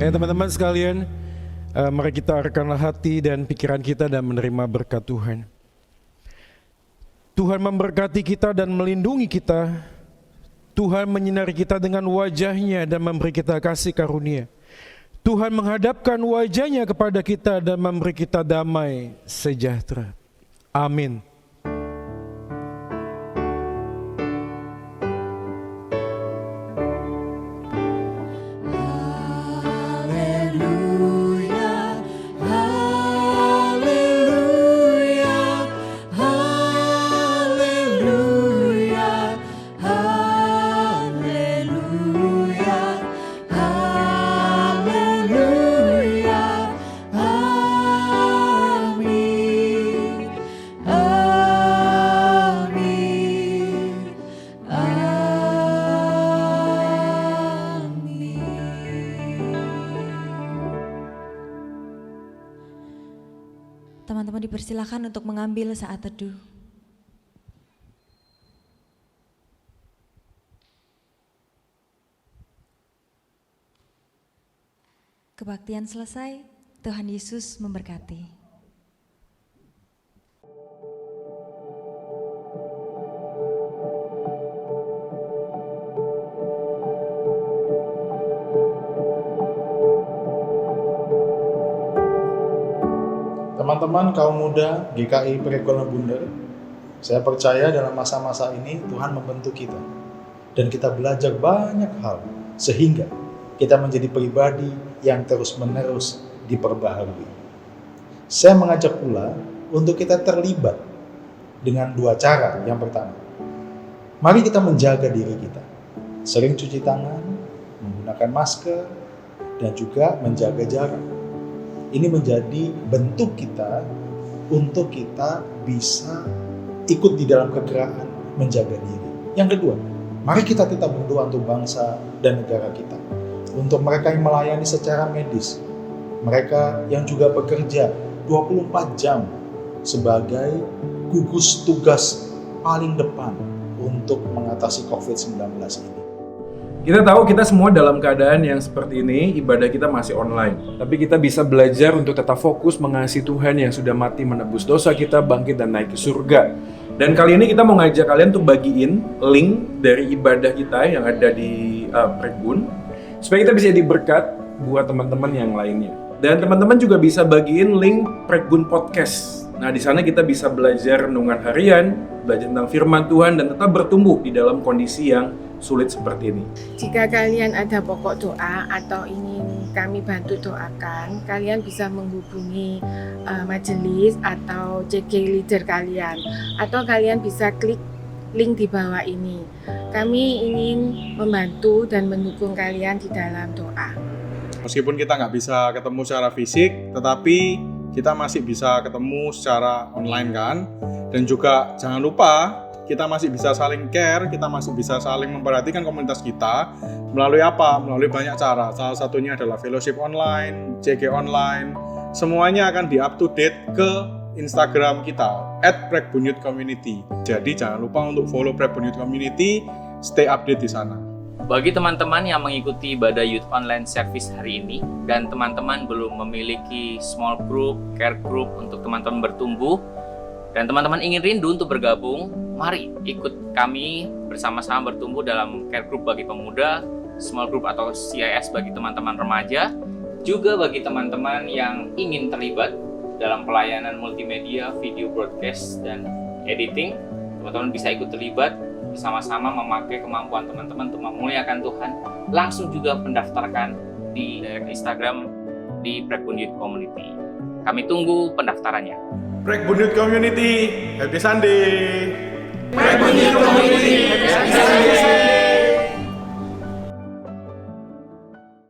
Teman-teman sekalian, mari kita arahkanlah hati dan pikiran kita dan menerima berkat Tuhan. Tuhan memberkati kita dan melindungi kita. Tuhan menyinari kita dengan wajah-Nya dan memberi kita kasih karunia. Tuhan menghadapkan wajah-Nya kepada kita dan memberi kita damai sejahtera. Amin. Teman-teman dipersilakan untuk mengambil saat teduh. Kebaktian selesai, Tuhan Yesus memberkati. Teman-teman kaum muda GKI Pergaulan Bundar, saya percaya dalam masa-masa ini Tuhan membentuk kita dan kita belajar banyak hal sehingga kita menjadi pribadi yang terus-menerus diperbaharui. Saya mengajak pula untuk kita terlibat dengan dua cara. Yang pertama, mari kita menjaga diri kita, sering cuci tangan, menggunakan masker, dan juga menjaga jarak. Ini menjadi bentuk kita untuk kita bisa ikut di dalam kegerakan menjaga diri. Yang kedua, mari kita tetap berdoa untuk bangsa dan negara kita. Untuk mereka yang melayani secara medis, mereka yang juga bekerja 24 jam sebagai gugus tugas paling depan untuk mengatasi COVID-19 ini. Kita tahu kita semua dalam keadaan yang seperti ini, ibadah kita masih online. Tapi kita bisa belajar untuk tetap fokus mengasihi Tuhan yang sudah mati menebus dosa kita, bangkit dan naik ke surga. Dan kali ini kita mau ngajak kalian untuk bagiin link dari ibadah kita yang ada di Pregbun, supaya kita bisa jadi berkat buat teman-teman yang lainnya. Dan teman-teman juga bisa bagiin link Pregbun Podcast. Nah, di sana kita bisa belajar renungan harian, belajar tentang firman Tuhan, dan tetap bertumbuh di dalam kondisi yang sulit seperti ini. Jika kalian ada pokok doa atau ingin kami bantu doakan, kalian bisa menghubungi majelis atau JG leader kalian, atau kalian bisa klik link di bawah ini. Kami ingin membantu dan mendukung kalian di dalam doa. Meskipun kita nggak bisa ketemu secara fisik, tetapi kita masih bisa ketemu secara online kan. Dan juga jangan lupa kita masih bisa saling care, kita masih bisa saling memperhatikan komunitas kita melalui apa? Melalui banyak cara. Salah satunya adalah fellowship online, JG online. Semuanya akan di-up to date ke Instagram kita @PregBunYouthCommunity. Jadi jangan lupa untuk follow PregBun Youth Community, stay update di sana. Bagi teman-teman yang mengikuti ibadah Youth Online Service hari ini dan teman-teman belum memiliki small group, care group untuk teman-teman bertumbuh, dan teman-teman ingin rindu untuk bergabung, mari ikut kami bersama-sama bertumbuh dalam care group bagi pemuda, small group atau CIS bagi teman-teman remaja, juga bagi teman-teman yang ingin terlibat dalam pelayanan multimedia, video broadcast, dan editing. Teman-teman bisa ikut terlibat bersama-sama memakai kemampuan teman-teman untuk memuliakan Tuhan. Langsung juga pendaftarkan di Instagram di Pregbun Youth Community. Kami tunggu pendaftarannya. PregBun Youth Community, happy Sunday! Pregbun Youth Community, happy Sunday!